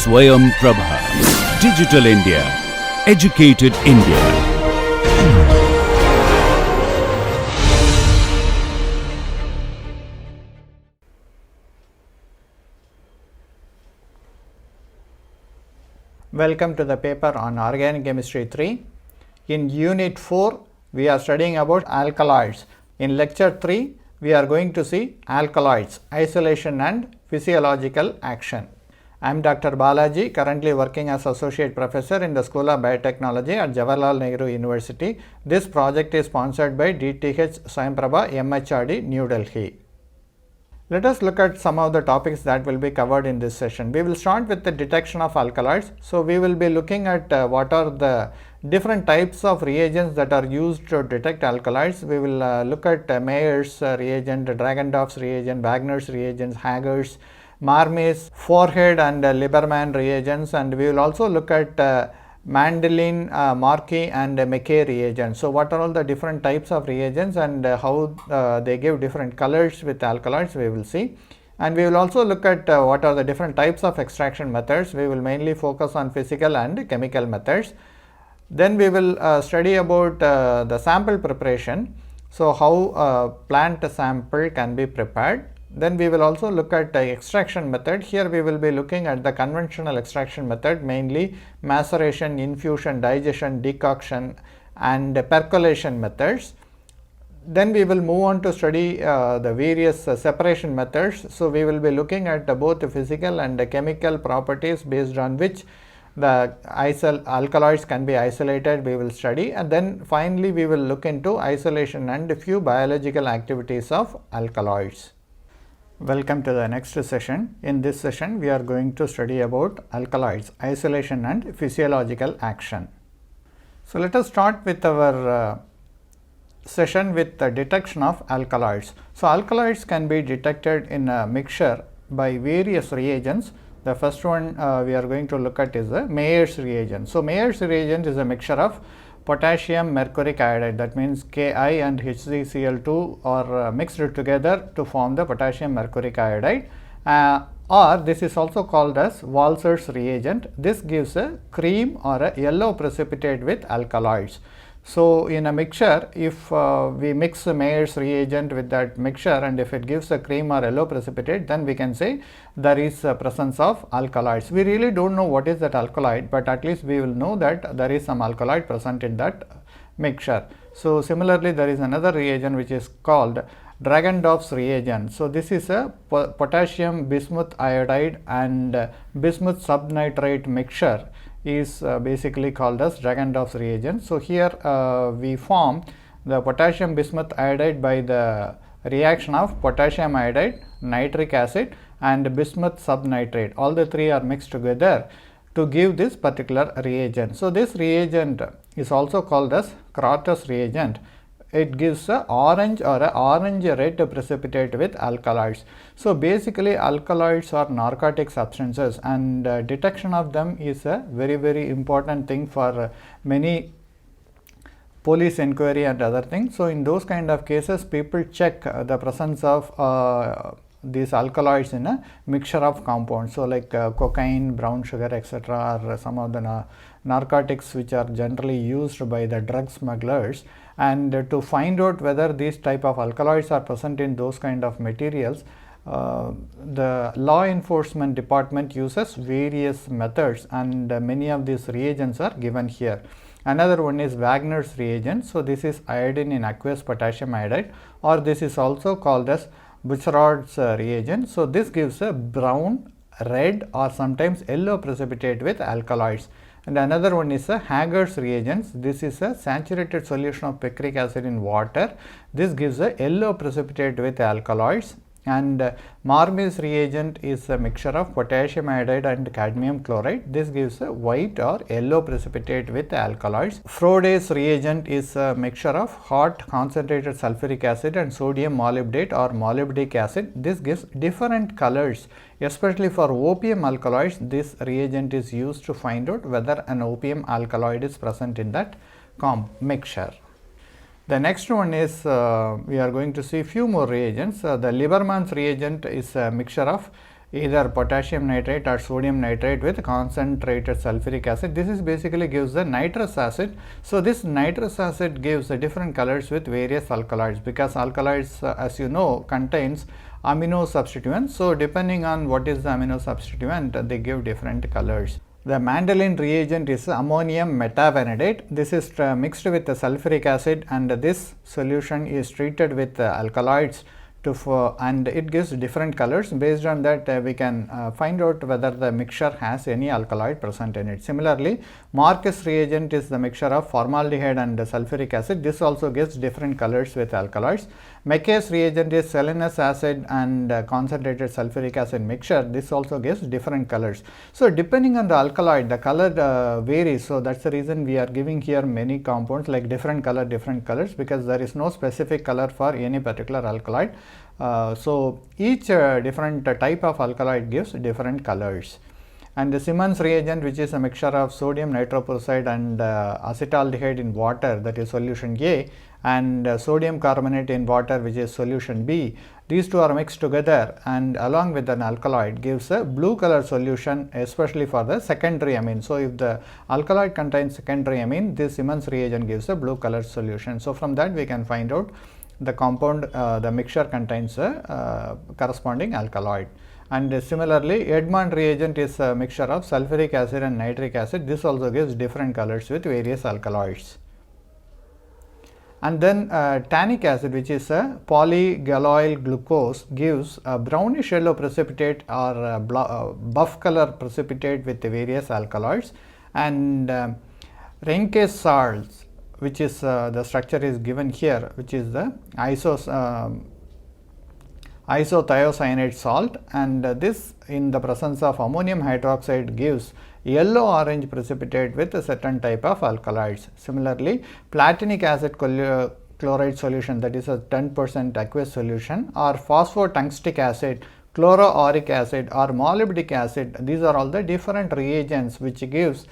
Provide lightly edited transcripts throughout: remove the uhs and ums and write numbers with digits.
Swayam Prabha. Digital India. Educated India. Welcome to the paper on Organic Chemistry 3. In Unit 4, we are studying about alkaloids. In Lecture 3, we are going to see alkaloids, isolation and physiological action. I am Dr. Balaji, currently working as Associate Professor in the School of Biotechnology at Jawaharlal Nehru University. This project is sponsored by DTH Swayam Prabha, MHRD, New Delhi. Let us look at some of the topics that will be covered in this session. We will start with the detection of alkaloids. So, we will be looking at what are the different types of reagents that are used to detect alkaloids. We will look at Mayer's reagent, Dragendorf's reagent, Wagner's reagents, Hager's, Marmy's forehead and Lieberman reagents, and we will also look at Mandelin, Markey and McKay reagents. So, what are all the different types of reagents and how they give different colors with alkaloids, we will see. And we will also look at what are the different types of extraction methods. We will mainly focus on physical and chemical methods. Then we will study about the sample preparation. So, how plant sample can be prepared. Then we will also look at the extraction method. Here we will be looking at the conventional extraction method, mainly maceration, infusion, digestion, decoction and percolation methods. Then we will move on to study the various separation methods. So, we will be looking at both the physical and the chemical properties based on which the alkaloids can be isolated, we will study, and then finally we will look into isolation and a few biological activities of alkaloids. Welcome to the next session. In this session, we are going to study about alkaloids, isolation and physiological action. So, let us start with our session with the detection of alkaloids. So, alkaloids can be detected in a mixture by various reagents. The first one we are going to look at is the Mayer's reagent. So, Mayer's reagent is a mixture of potassium mercuric iodide, that means Ki and HgCl2 are mixed together to form the potassium mercuric iodide, or this is also called as Walser's reagent. This gives a cream or a yellow precipitate with alkaloids. So, in a mixture, if we mix Mayer's reagent with that mixture and if it gives a cream or yellow precipitate, then we can say there is a presence of alkaloids. We really do not know what is that alkaloid, but at least we will know that there is some alkaloid present in that mixture. So, similarly, there is another reagent which is called Dragendorf's reagent. So, this is a potassium bismuth iodide and bismuth subnitrate mixture is basically called as Dragendorf's reagent. So, here we form the potassium bismuth iodide by the reaction of potassium iodide, nitric acid and bismuth subnitrate. All the three are mixed together to give this particular reagent. So, this reagent is also called as Crottus reagent. It gives a orange or a orange red precipitate with alkaloids. So, basically alkaloids are narcotic substances and detection of them is a very important thing for many police inquiry and other things. So, in those kind of cases people check the presence of these alkaloids in a mixture of compounds. So, like cocaine, brown sugar, etc. are some of the narcotics which are generally used by the drug smugglers, and to find out whether these type of alkaloids are present in those kind of materials, the law enforcement department uses various methods, and many of these reagents are given here. Another one is Wagner's reagent. So, this is iodine in aqueous potassium iodide, or this is also called as Bucherod's reagent. So, this gives a brown, red or sometimes yellow precipitate with alkaloids. And another one is a Hager's reagents. This is a saturated solution of picric acid in water. This gives a yellow precipitate with alkaloids. And Marmy's reagent is a mixture of potassium iodide and cadmium chloride. This gives a white or yellow precipitate with alkaloids. Froday's reagent is a mixture of hot concentrated sulfuric acid and sodium molybdate or molybdic acid. This gives different colors, especially for opium alkaloids. This reagent is used to find out whether an opium alkaloid is present in that mixture. The next one is we are going to see few more reagents. The Lieberman's reagent is a mixture of either potassium nitrate or sodium nitrate with concentrated sulfuric acid. This is basically gives the nitrous acid. So, this nitrous acid gives different colors with various alkaloids, because alkaloids as you know contains amino substituents. So, depending on what is the amino substituent, they give different colors. The Mandelin reagent is ammonium metavanadate. This is mixed with the sulfuric acid, and this solution is treated with alkaloids and it gives different colors. Based on that we can find out whether the mixture has any alkaloid present in it. Similarly, Marcus reagent is the mixture of formaldehyde and sulfuric acid. This also gives different colors with alkaloids. Mackay's reagent is selenous acid and concentrated sulfuric acid mixture. This also gives different colors. So, depending on the alkaloid, the color varies. So, that is the reason we are giving here many compounds like different colors, because there is no specific color for any particular alkaloid. So, each different type of alkaloid gives different colors. And the Simmons reagent, which is a mixture of sodium nitroprusside and acetaldehyde in water, that is solution A, and sodium carbonate in water, which is solution B. These two are mixed together and along with an alkaloid gives a blue color solution, especially for the secondary amine. So, if the alkaloid contains secondary amine, this Simmons reagent gives a blue color solution. So, from that we can find out the compound, the mixture contains a corresponding alkaloid. And similarly, Edmond reagent is a mixture of sulfuric acid and nitric acid. This also gives different colors with various alkaloids. And then tannic acid, which is a polygaloyl glucose, gives a brownish yellow precipitate or buff color precipitate with various alkaloids. And Rehnke's salts, which is the structure is given here, which is the isothiocyanate salt, and this in the presence of ammonium hydroxide gives yellow orange precipitate with a certain type of alkaloids. Similarly, platinic acid chloride solution, that is a 10% aqueous solution, or phosphotungstic acid, chloroauric acid or molybdic acid, these are all the different reagents which gives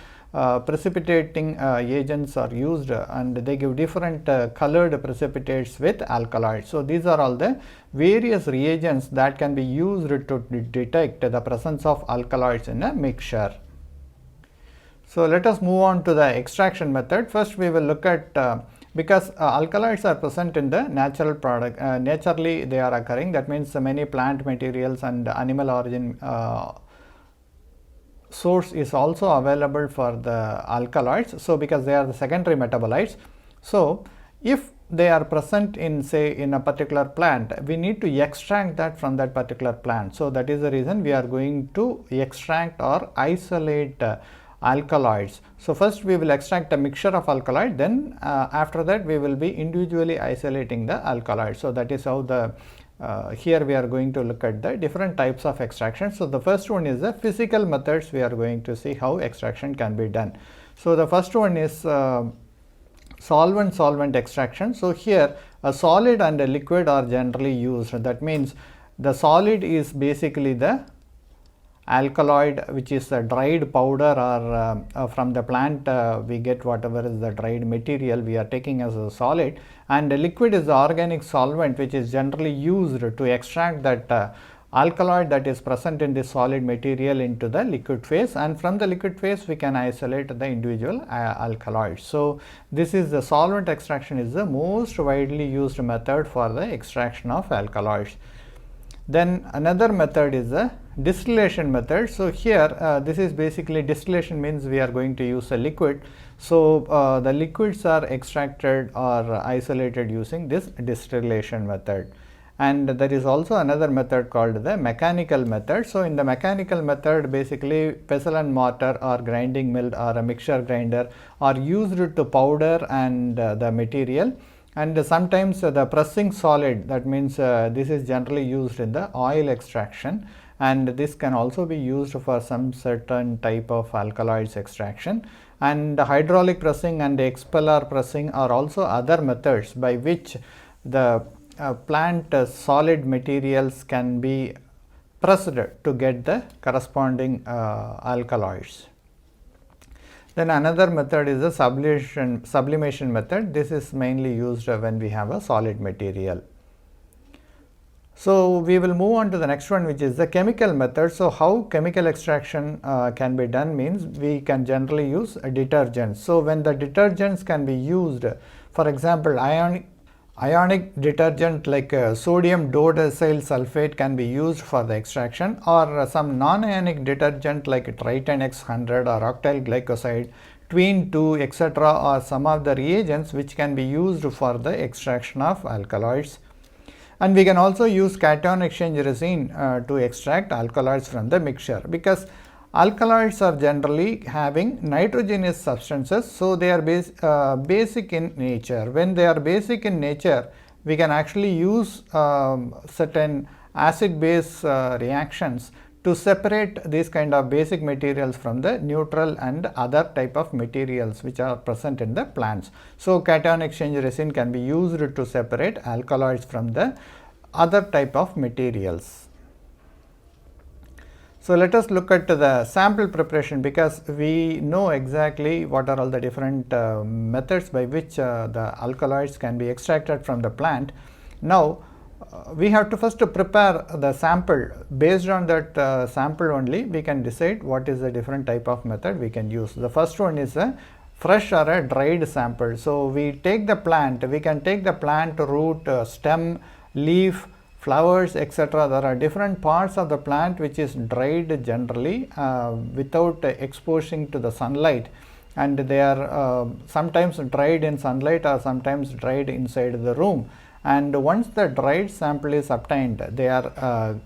precipitating agents are used, and they give different colored precipitates with alkaloids. So, these are all the various reagents that can be used to detect the presence of alkaloids in a mixture. So, let us move on to the extraction method. First, we will look at because alkaloids are present in the natural product, naturally they are occurring. That means many plant materials and animal origin source is also available for the alkaloids. So, because they are the secondary metabolites. So, if they are present in say in a particular plant, we need to extract that from that particular plant. So, that is the reason we are going to extract or isolate alkaloids. So, first we will extract a mixture of alkaloid, then after that we will be individually isolating the alkaloid. So, that is how the here we are going to look at the different types of extraction. So, the first one is the physical methods. We are going to see how extraction can be done. So, the first one is solvent extraction. So, here a solid and a liquid are generally used. That means the solid is basically the alkaloid, which is a dried powder, or from the plant we get whatever is the dried material we are taking as a solid, and the liquid is the organic solvent which is generally used to extract that alkaloid that is present in the solid material into the liquid phase, and from the liquid phase we can isolate the individual alkaloids. So, this is the solvent extraction is the most widely used method for the extraction of alkaloids. Then another method is the distillation method. So, here this is basically distillation means we are going to use a liquid. So, the liquids are extracted or isolated using this distillation method. And there is also another method called the mechanical method. So, in the mechanical method basically pestle and mortar or grinding mill or a mixture grinder are used to powder and the material. And sometimes the pressing solid, that means this is generally used in the oil extraction, and this can also be used for some certain type of alkaloids extraction. And hydraulic pressing and expeller pressing are also other methods by which the plant solid materials can be pressed to get the corresponding alkaloids. Then another method is the sublimation method. This is mainly used when we have a solid material. So we will move on to the next one, which is the chemical method. So how chemical extraction can be done means we can generally use detergents. So when the detergents can be used, for example, ionic detergent like sodium dodecyl sulfate can be used for the extraction, or some non-ionic detergent like Triton X100 or octyl glycoside, Tween 2, etc., are some of the reagents which can be used for the extraction of alkaloids. And we can also use cation exchange resin to extract alkaloids from the mixture, because alkaloids are generally having nitrogenous substances, so they are basic in nature. When they are basic in nature, we can actually use certain acid-base reactions to separate these kind of basic materials from the neutral and other type of materials which are present in the plants. So cation exchange resin can be used to separate alkaloids from the other type of materials. So let us look at the sample preparation, because we know exactly what are all the different methods by which the alkaloids can be extracted from the plant. Now we have to first prepare the sample. Based on that sample only, we can decide what is the different type of method we can use. The first one is a fresh or a dried sample. So we take the plant, we can take the plant root, stem, leaf, flowers, etc. There are different parts of the plant which is dried generally without exposing to the sunlight, and they are sometimes dried in sunlight or sometimes dried inside the room. And once the dried sample is obtained, they are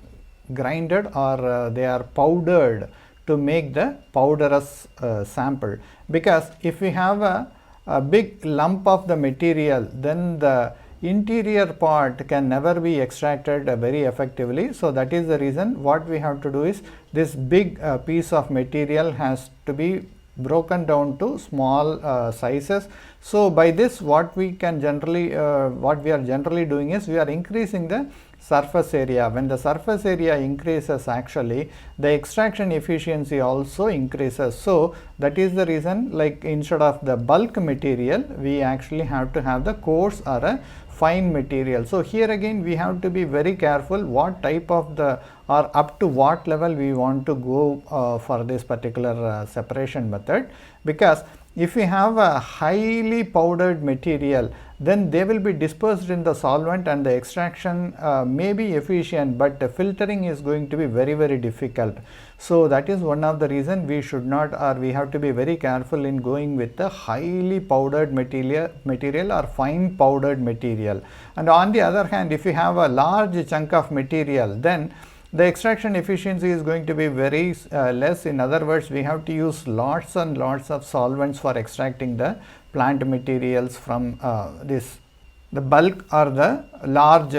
grinded or they are powdered to make the powderous sample. Because if we have a big lump of the material, then the interior part can never be extracted very effectively. So that is the reason what we have to do is, this big piece of material has to be broken down to small sizes. So by this, what we are generally doing is, we are increasing the surface area. When the surface area increases, actually the extraction efficiency also increases. So that is the reason, like instead of the bulk material, we actually have to have the coarse or a fine material. So here again we have to be very careful what type of the, or up to what level we want to go for this particular separation method. Because if we have a highly powdered material, then they will be dispersed in the solvent and the extraction may be efficient, but the filtering is going to be very difficult. So that is one of the reason we should not, or we have to be very careful in going with the highly powdered material or fine powdered material. And on the other hand, if you have a large chunk of material, then the extraction efficiency is going to be very less. In other words, we have to use lots and lots of solvents for extracting the plant materials from the bulk or the large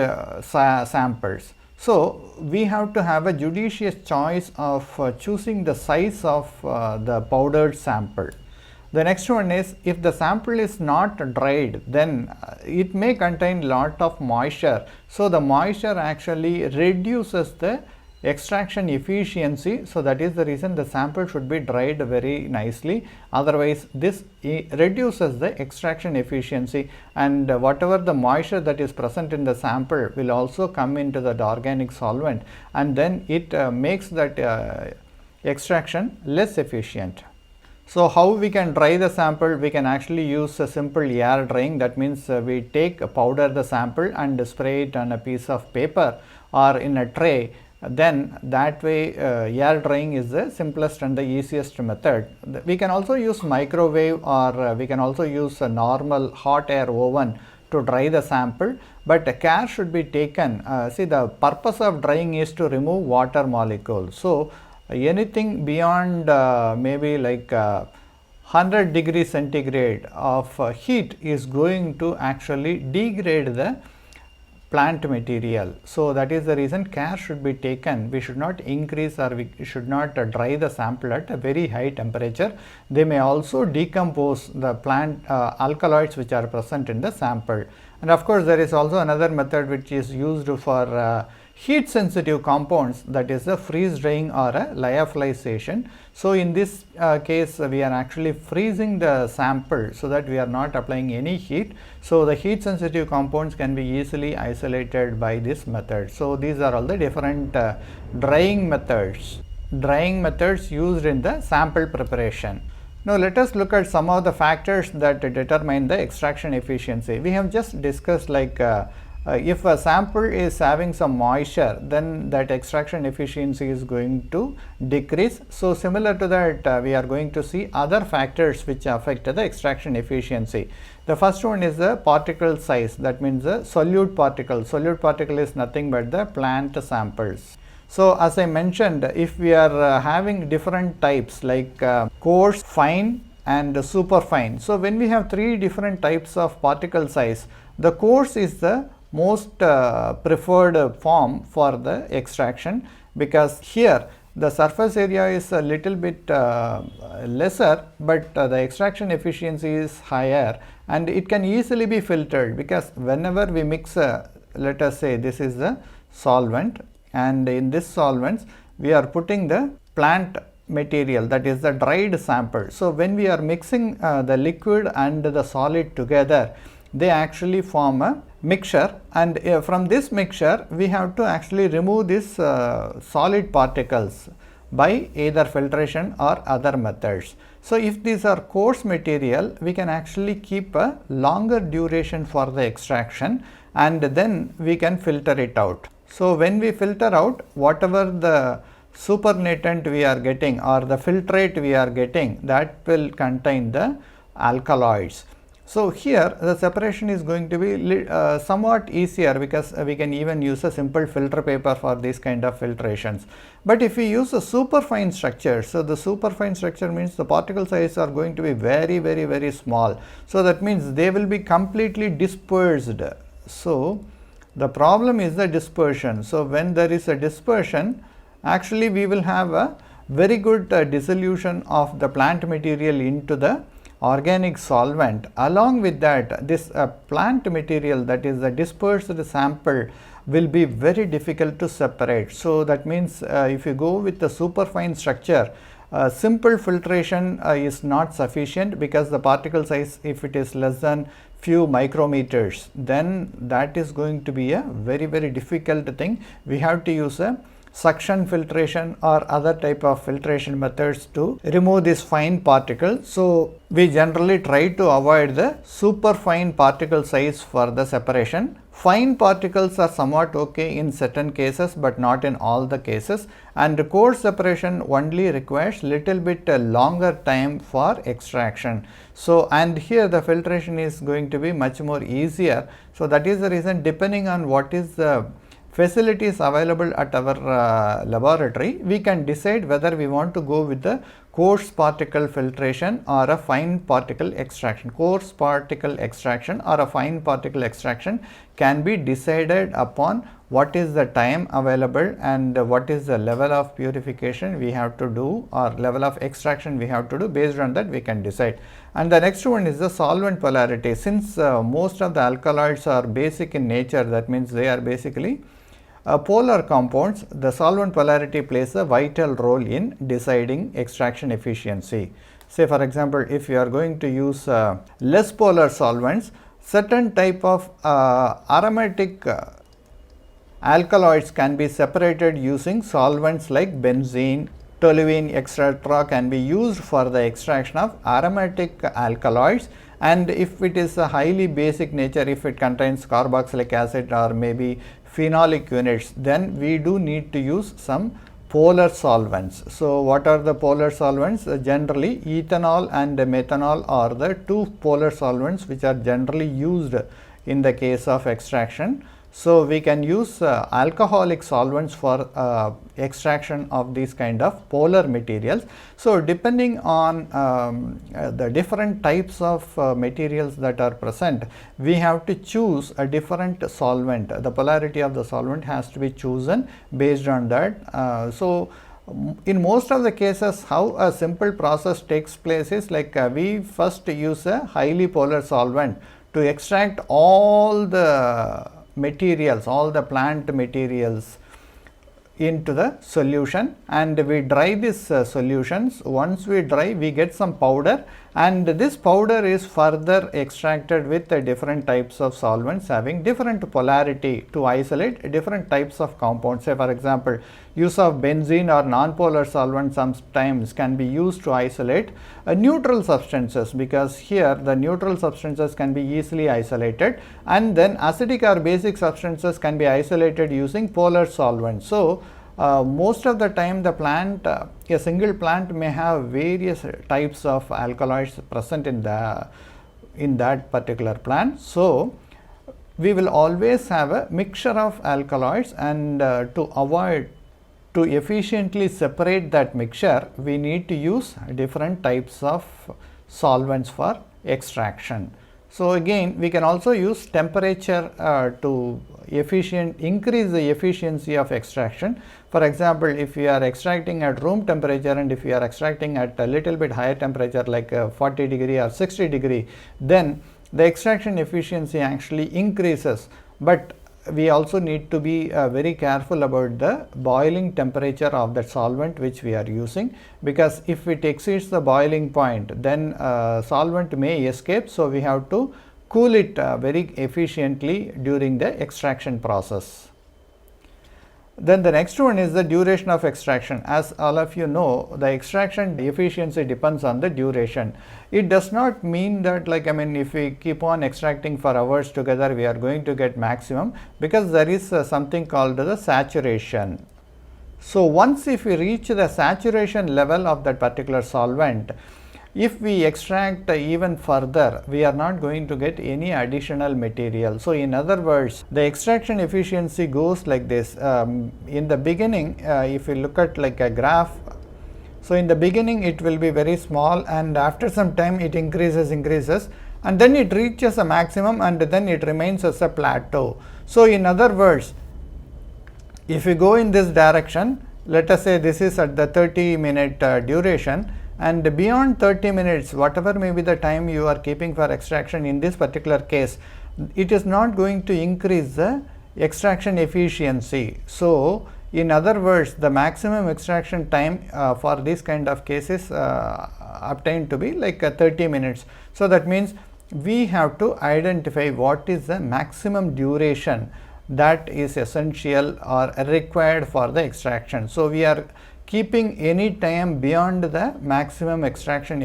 samples. So we have to have a judicious choice of choosing the size of the powdered sample. The next one is, if the sample is not dried, then it may contain lot of moisture. So the moisture actually reduces the extraction efficiency. So that is the reason the sample should be dried very nicely. Otherwise, this reduces the extraction efficiency, and whatever the moisture that is present in the sample will also come into the organic solvent, and then it makes that extraction less efficient. So how we can dry the sample? We can actually use a simple air drying. That means we powder the sample and spray it on a piece of paper or in a tray. Then that way air drying is the simplest and the easiest method. We can also use microwave, or we can also use a normal hot air oven to dry the sample, but care should be taken. See, the purpose of drying is to remove water molecules. So anything beyond maybe like 100 degrees centigrade of heat is going to actually degrade the plant material. So that is the reason care should be taken. We should not increase, or we should not dry the sample at a very high temperature. They may also decompose the plant alkaloids which are present in the sample. And of course, there is also another method which is used for heat sensitive compounds, that is a freeze drying or a lyophilization. So, in this case we are actually freezing the sample so that we are not applying any heat. So, the heat sensitive compounds can be easily isolated by this method. So, these are all the different drying methods used in the sample preparation. Now, let us look at some of the factors that determine the extraction efficiency. We have just discussed like if a sample is having some moisture, then that extraction efficiency is going to decrease. So, similar to that we are going to see other factors which affect the extraction efficiency. The first one is the particle size, that means the solute particle. Solute particle is nothing but the plant samples. So, as I mentioned, if we are having different types like coarse, fine and super fine. So, when we have three different types of particle size, the coarse is the most preferred form for the extraction, because here the surface area is a little bit lesser, but the extraction efficiency is higher and it can easily be filtered, because whenever we mix let us say this is the solvent, and in this solvents we are putting the plant material, that is the dried sample. So, when we are mixing the liquid and the solid together, they actually form a mixture, and from this mixture we have to actually remove this solid particles by either filtration or other methods. So, if these are coarse material, we can actually keep a longer duration for the extraction and then we can filter it out. So, when we filter out whatever the supernatant we are getting or the filtrate we are getting, that will contain the alkaloids. So, here the separation is going to be somewhat easier, because we can even use a simple filter paper for these kind of filtrations. But if we use a superfine structure, so the superfine structure means the particle size are going to be very small. So, that means they will be completely dispersed. So, the problem is the dispersion. So, when there is a dispersion, actually we will have a very good dissolution of the plant material into the organic solvent. Along with that, this plant material, that is the dispersed sample, will be very difficult to separate. So, that means if you go with the superfine structure, simple filtration is not sufficient, because the particle size, if it is less than few micrometers, then that is going to be a very difficult thing. We have to use a suction filtration or other type of filtration methods to remove this fine particle. So, we generally try to avoid the super fine particle size for the separation. Fine particles are somewhat okay in certain cases, but not in all the cases, and coarse separation only requires little bit longer time for extraction. So, and here the filtration is going to be much more easier. So, that is the reason, depending on what is the facilities available at our laboratory, we can decide whether we want to go with the coarse particle filtration or a fine particle extraction. Coarse particle extraction or a fine particle extraction can be decided upon what is the time available and what is the level of purification we have to do or level of extraction we have to do. Based on that we can decide. And the next one is the solvent polarity. Since most of the alkaloids are basic in nature, that means they are basically polar compounds, the solvent polarity plays a vital role in deciding extraction efficiency. Say for example, if you are going to use less polar solvents, certain type of aromatic alkaloids can be separated using solvents like benzene, toluene, etc. can be used for the extraction of aromatic alkaloids. And if it is a highly basic nature, if it contains carboxylic acid or maybe phenolic units, then we do need to use some polar solvents. So, what are the polar solvents? Generally ethanol and methanol are the two polar solvents which are generally used in the case of extraction. So, we can use alcoholic solvents for extraction of these kind of polar materials. So, depending on the different types of materials that are present, we have to choose a different solvent. The polarity of the solvent has to be chosen based on that. So, in most of the cases, how a simple process takes place is like we first use a highly polar solvent to extract all the materials, all the plant materials into the solution, and we dry these solutions. Once we dry, we get some powder, and this powder is further extracted with different types of solvents having different polarity to isolate different types of compounds. Say for example, use of benzene or non-polar solvents sometimes can be used to isolate neutral substances, because here the neutral substances can be easily isolated, and then acidic or basic substances can be isolated using polar solvents. So most of the time the plant, a single plant may have various types of alkaloids present in that particular plant. So we will always have a mixture of alkaloids, and to efficiently separate that mixture, we need to use different types of solvents for extraction. So again, we can also use temperature to increase the efficiency of extraction. For example, if we are extracting at room temperature, and if we are extracting at a little bit higher temperature like 40 degree or 60 degree, then the extraction efficiency actually increases. But we also need to be very careful about the boiling temperature of the solvent which we are using, because if it exceeds the boiling point, then solvent may escape. So we have to cool it very efficiently during the extraction process. Then the next one is the duration of extraction. As all of you know, the extraction efficiency depends on the duration. It does not mean that, like, if we keep on extracting for hours together, we are going to get maximum, because there is something called the saturation. So once if we reach the saturation level of that particular solvent, if we extract even further, we are not going to get any additional material. So in other words, the extraction efficiency goes like this. In the beginning, if you look at like a graph, so in the beginning it will be very small, and after some time it increases, and then it reaches a maximum, and then it remains as a plateau. So in other words, if we go in this direction, let us say this is at the 30-minute duration, and beyond 30 minutes, whatever may be the time you are keeping for extraction, in this particular case, it is not going to increase the extraction efficiency. So in other words, the maximum extraction time for this kind of cases obtained to be like 30 minutes. So that means we have to identify what is the maximum duration that is essential or required for the extraction. So we are keeping any time beyond the maximum extraction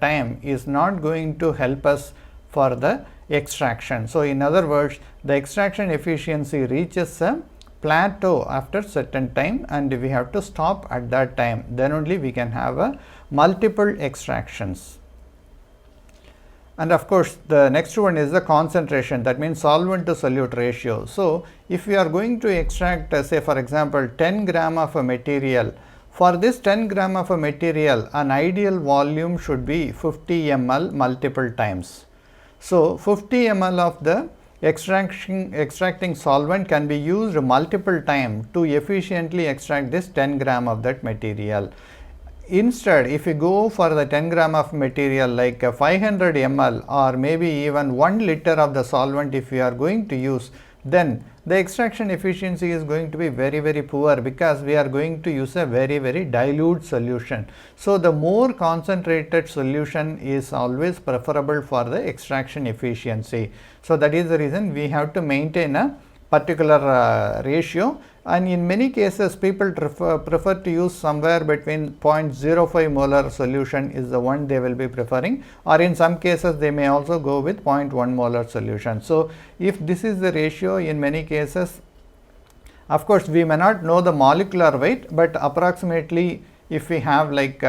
time is not going to help us for the extraction. So in other words, the extraction efficiency reaches a plateau after certain time, and we have to stop at that time. Then only we can have multiple extractions. And of course, the next one is the concentration, that means solvent to solute ratio. So if we are going to extract say for example 10 gram of a material, for this 10 gram of a material, an ideal volume should be 50 ml multiple times. So 50 ml of the extracting solvent can be used multiple times to efficiently extract this 10 gram of that material. Instead, if you go for the 10 gram of material like 500 ml or maybe even 1 liter of the solvent if we are going to use, then the extraction efficiency is going to be very poor, because we are going to use a very dilute solution. So the more concentrated solution is always preferable for the extraction efficiency. So that is the reason we have to maintain a particular ratio, and in many cases people prefer to use somewhere between 0.05 molar solution is the one they will be preferring, or in some cases they may also go with 0.1 molar solution. So if this is the ratio, in many cases, of course we may not know the molecular weight, but approximately if we have like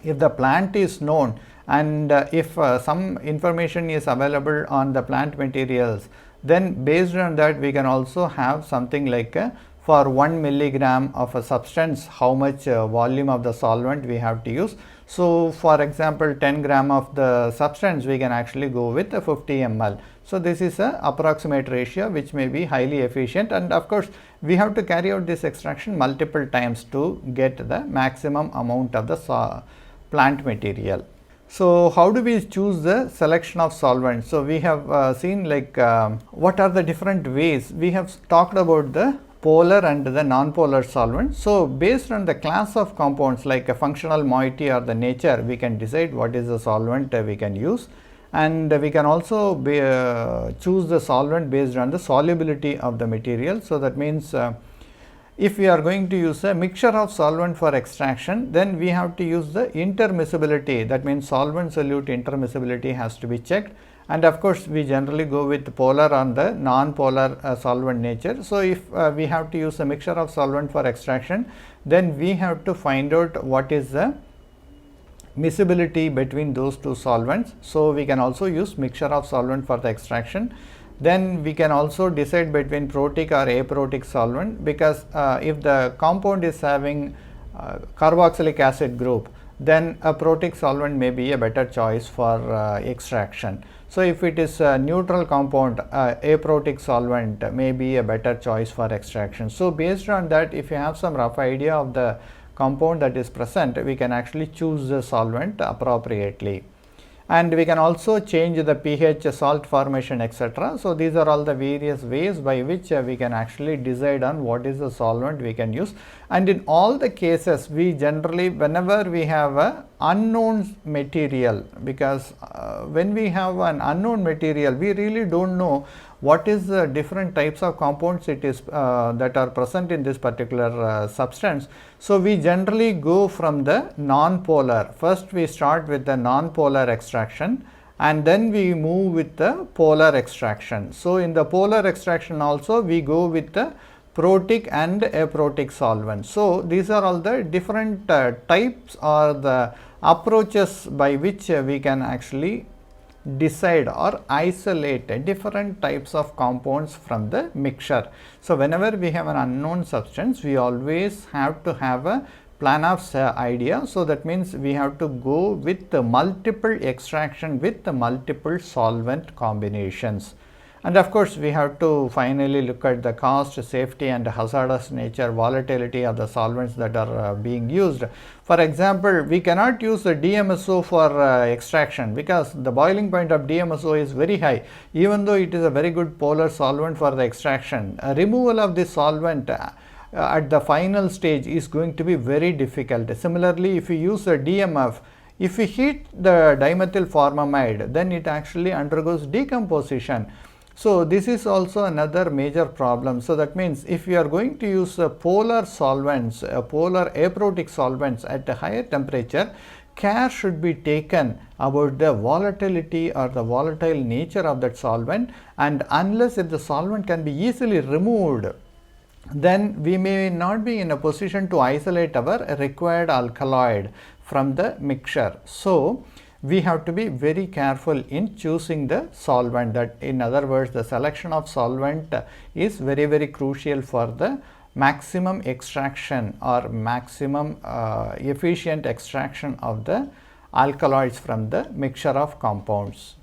if the plant is known, and if some information is available on the plant materials, then based on that we can also have something like for 1 milligram of a substance how much volume of the solvent we have to use. So for example 10 gram of the substance we can actually go with 50 ml. So this is a approximate ratio which may be highly efficient, and of course we have to carry out this extraction multiple times to get the maximum amount of the plant material. So how do we choose the selection of solvents? So we have seen like what are the different ways. We have talked about the polar and the non-polar solvent. So based on the class of compounds like a functional moiety or the nature, we can decide what is the solvent we can use, and we can also choose the solvent based on the solubility of the material. So that means if we are going to use a mixture of solvent for extraction, then we have to use the intermiscibility. That means solvent solute intermiscibility has to be checked, and of course we generally go with polar on the non-polar solvent nature. So if we have to use a mixture of solvent for extraction, then we have to find out what is the miscibility between those two solvents. So we can also use mixture of solvent for the extraction. Then we can also decide between protic or aprotic solvent, because if the compound is having carboxylic acid group, then a protic solvent may be a better choice for extraction. So if it is a neutral compound, aprotic solvent may be a better choice for extraction. So based on that, if you have some rough idea of the compound that is present, we can actually choose the solvent appropriately. And we can also change the pH, salt formation, etc. So these are all the various ways by which we can actually decide on what is the solvent we can use. And in all the cases, we generally, whenever we have a unknown material, because when we have an unknown material, we really don't know what is the different types of compounds it is that are present in this particular substance. So we generally go from the non-polar. First we start with the non-polar extraction, and then we move with the polar extraction. So in the polar extraction also we go with the protic and aprotic solvents. So these are all the different types or the approaches by which we can actually decide or isolate different types of compounds from the mixture. So whenever we have an unknown substance, we always have to have a plan of idea. So that means we have to go with the multiple extraction with the multiple solvent combinations. And of course we have to finally look at the cost, safety and hazardous nature, volatility of the solvents that are being used. For example, we cannot use the DMSO for extraction, because the boiling point of DMSO is very high, even though it is a very good polar solvent for the extraction. Removal of this solvent at the final stage is going to be very difficult. Similarly, if you use a DMF, if we heat the dimethyl formamide, then it actually undergoes decomposition. So this is also another major problem. So that means if we are going to use polar solvents, polar aprotic solvents at a higher temperature, care should be taken about the volatility or the volatile nature of that solvent, and unless if the solvent can be easily removed, then we may not be in a position to isolate our required alkaloid from the mixture. So we have to be very careful in choosing the solvent. That, in other words, the selection of solvent is very, very crucial for the maximum extraction or maximum efficient extraction of the alkaloids from the mixture of compounds.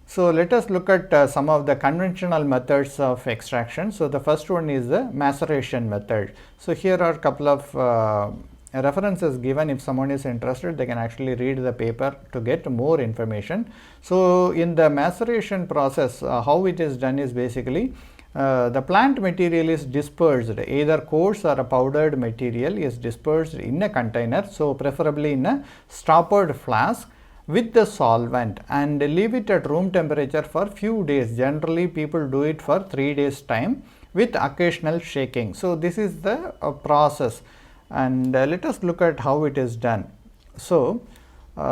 So let us look at some of the conventional methods of extraction. So the first one is the maceration method. So here are a couple of references given. If someone is interested, they can actually read the paper to get more information. So in the maceration process, how it is done is basically the plant material is dispersed, either coarse or a powdered material is dispersed in a container, so preferably in a stoppered flask, with the solvent, and leave it at room temperature for few days. Generally people do it for 3 days time with occasional shaking. So this is the process, and let us look at how it is done. So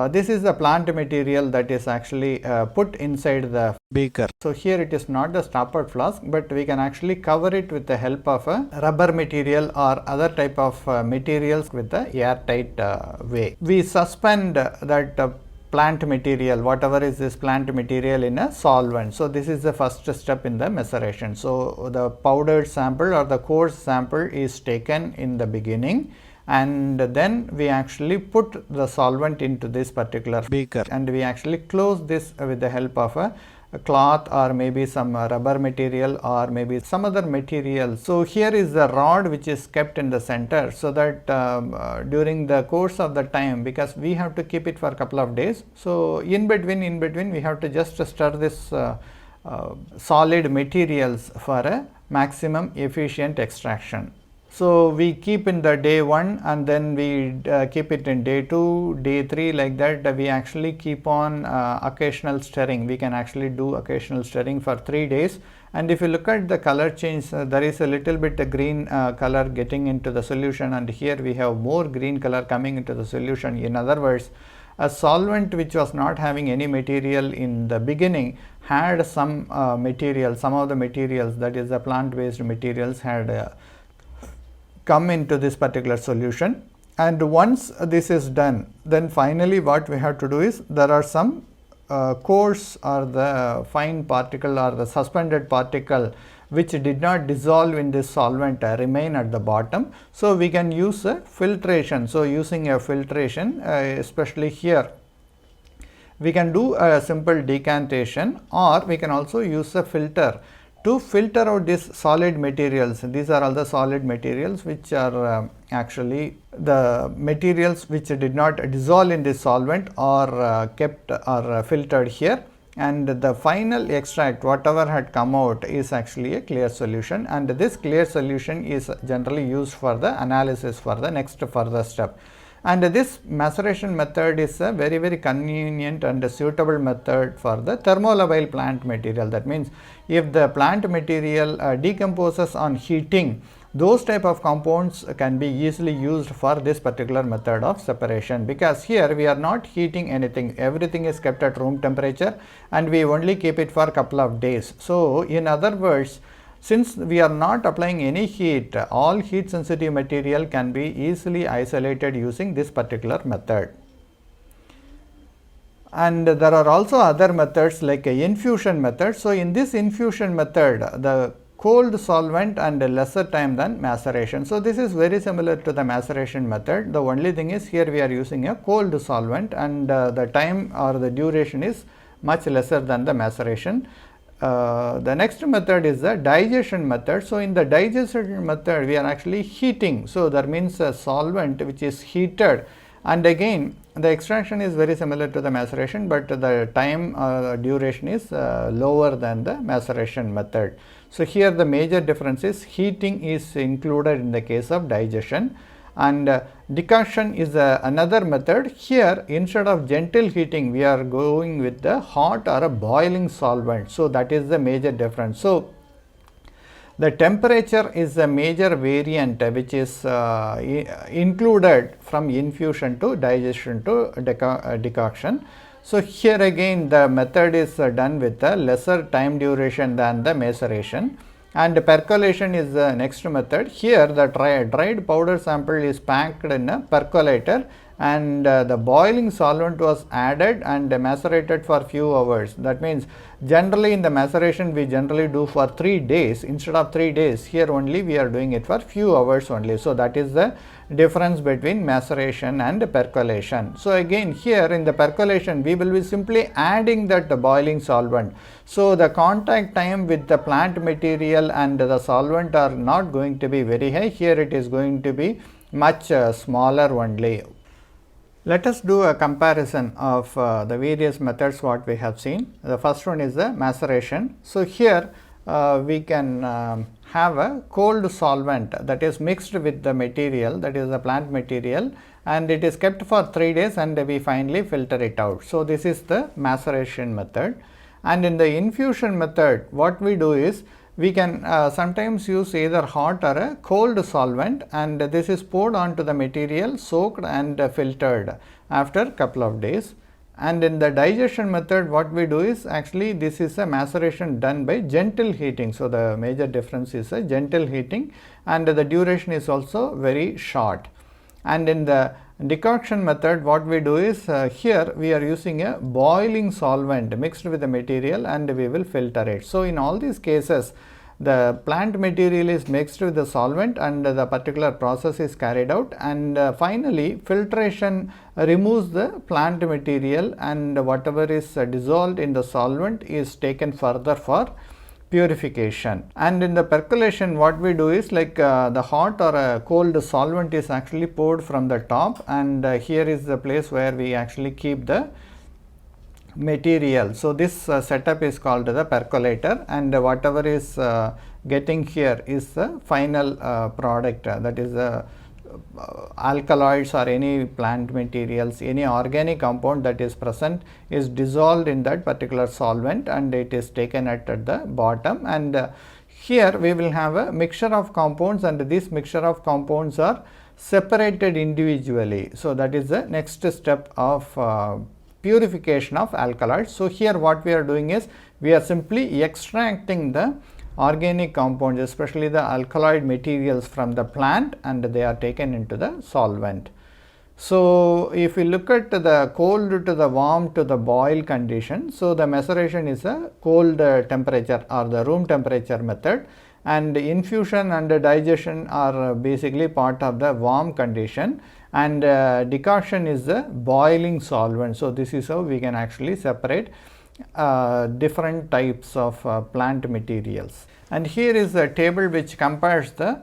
this is the plant material that is actually put inside the beaker. So here it is not the stoppered flask, but we can actually cover it with the help of a rubber material or other type of materials with the airtight way. We suspend that plant material, whatever is this plant material, in a solvent. So this is the first step in the maceration. So the powdered sample or the coarse sample is taken in the beginning, and then we actually put the solvent into this particular beaker, and we actually close this with the help of a cloth or maybe some rubber material or maybe some other material. So here is the rod which is kept in the center, so that during the course of the time, because we have to keep it for a couple of days, so in between we have to just stir this solid materials for a maximum efficient extraction. So, we keep in the day 1 and then we keep it in day 2, day 3, like that we actually keep on occasional stirring. We can actually do occasional stirring for 3 days, and if you look at the color change, there is a little bit green color getting into the solution, and here we have more green color coming into the solution. In other words, a solvent which was not having any material in the beginning had some material, some of the materials, that is the plant based materials, had come into this particular solution. And once this is done, then finally what we have to do is, there are some coarse or the fine particle or the suspended particle which did not dissolve in this solvent remain at the bottom. So, we can use a filtration. So, using a filtration, especially here, we can do a simple decantation, or we can also use a filter to filter out these solid materials. These are all the solid materials which are actually the materials which did not dissolve in this solvent or kept or filtered here, and the final extract whatever had come out is actually a clear solution, and this clear solution is generally used for the analysis for the next further step. And this maceration method is a very convenient and suitable method for the thermolabile plant material. That means, if the plant material decomposes on heating, those type of compounds can be easily used for this particular method of separation, because here we are not heating anything, everything is kept at room temperature and we only keep it for a couple of days. So, in other words, since we are not applying any heat, all heat sensitive material can be easily isolated using this particular method. And there are also other methods like a infusion method. So, in this infusion method, the cold solvent and lesser time than maceration. So, this is very similar to the maceration method. The only thing is, here we are using a cold solvent and the time or the duration is much lesser than the maceration. The next method is the digestion method. So, in the digestion method, we are actually heating. So, that means a solvent which is heated, and again the extraction is very similar to the maceration, but the time duration is lower than the maceration method. So, here the major difference is heating is included in the case of digestion, and decoction is another method. Here, instead of gentle heating, we are going with the hot or a boiling solvent. So, that is the major difference. So, the temperature is a major variant which is included from infusion to digestion to decoction. So, here again the method is done with a lesser time duration than the maceration, and percolation is the next method. Here the dried powder sample is packed in a percolator, and the boiling solvent was added and macerated for few hours. That means, generally in the maceration we generally do for 3 days, instead of 3 days here only we are doing it for few hours only. So, that is the difference between maceration and percolation. So, again here in the percolation we will be simply adding that boiling solvent. So, the contact time with the plant material and the solvent are not going to be very high. Here it is going to be much smaller only. Let us do a comparison of the various methods what we have seen. The first one is the maceration. So, here we can have a cold solvent that is mixed with the material, that is the plant material, and it is kept for 3 days and we finally filter it out. So, this is the maceration method. And in the infusion method, what we do is, we can sometimes use either hot or a cold solvent, and this is poured onto the material, soaked and filtered after a couple of days. And in the digestion method, what we do is, actually this is a maceration done by gentle heating. So, the major difference is a gentle heating, and the duration is also very short. And in the decoction method, what we do is, here we are using a boiling solvent mixed with the material and we will filter it. So, in all these cases, the plant material is mixed with the solvent and the particular process is carried out, and finally filtration removes the plant material, and whatever is dissolved in the solvent is taken further for purification. And in the percolation, what we do is, like the hot or a cold solvent is actually poured from the top, and here is the place where we actually keep the material. So, this setup is called the percolator, and whatever is getting here is the final product, that is the alkaloids or any plant materials, any organic compound that is present is dissolved in that particular solvent, and it is taken at the bottom. And here we will have a mixture of compounds, and this mixture of compounds are separated individually. So, that is the next step of purification of alkaloids. So, here what we are doing is we are simply extracting the organic compounds, especially the alkaloid materials from the plant, and they are taken into the solvent. So, if we look at the cold to the warm to the boil condition, so the maceration is a cold temperature or the room temperature method, and infusion and digestion are basically part of the warm condition, and decoction is the boiling solvent. So, this is how we can actually separate different types of plant materials. And here is a table which compares the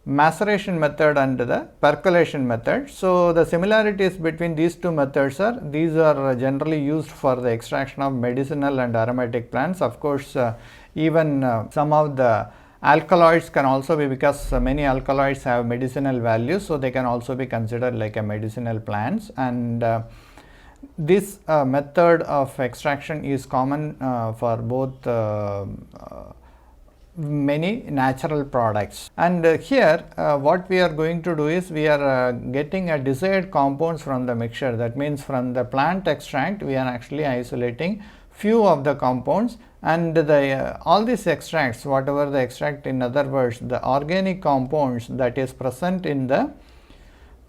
maceration method and the percolation method. So, the similarities between these two methods are, these are generally used for the extraction of medicinal and aromatic plants. Of course, even some of the alkaloids can also be, because many alkaloids have medicinal value, so they can also be considered like a medicinal plants. And this method of extraction is common for both many natural products. And here what we are going to do is we are getting a desired compounds from the mixture. That means from the plant extract we are actually isolating few of the compounds, and the all these extracts, whatever the extract, in other words the organic compounds that is present in the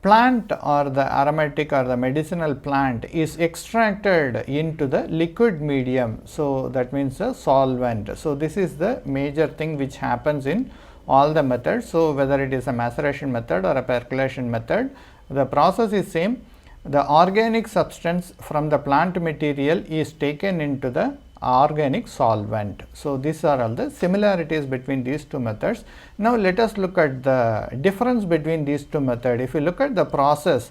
plant or the aromatic or the medicinal plant is extracted into the liquid medium. So, that means a solvent. So, this is the major thing which happens in all the methods. So, whether it is a maceration method or a percolation method, the process is same. The organic substance from the plant material is taken into the organic solvent. So, these are all the similarities between these two methods. Now, let us look at the difference between these two methods. If you look at the process,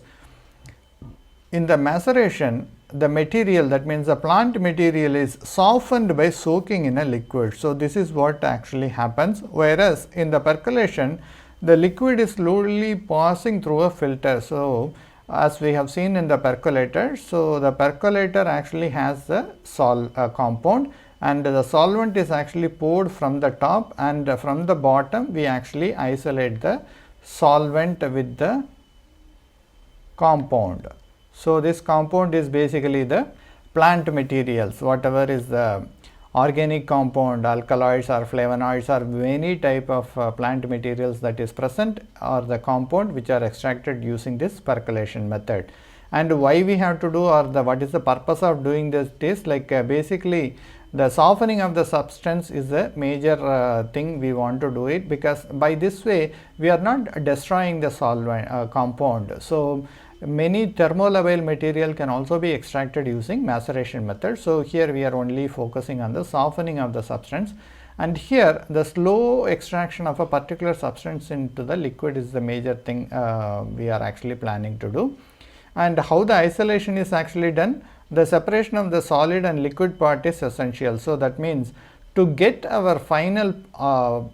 in the maceration, the material, that means the plant material, is softened by soaking in a liquid. So, this is what actually happens, whereas in the percolation the liquid is slowly passing through a filter. So, as we have seen in the percolator, so the percolator actually has the compound, and the solvent is actually poured from the top, and from the bottom we actually isolate the solvent with the compound. So, this compound is basically the plant materials, whatever is the organic compound, alkaloids or flavonoids or many type of plant materials that is present, or the compound which are extracted using this percolation method. And why we have to do, or what is the purpose of doing this is like basically the softening of the substance is a major thing we want to do it, because by this way we are not destroying the solvent compound. So, many thermolabile material can also be extracted using maceration method. So, here we are only focusing on the softening of the substance, and here the slow extraction of a particular substance into the liquid is the major thing we are actually planning to do. And how the isolation is actually done, the separation of the solid and liquid part is essential. So, that means to get our final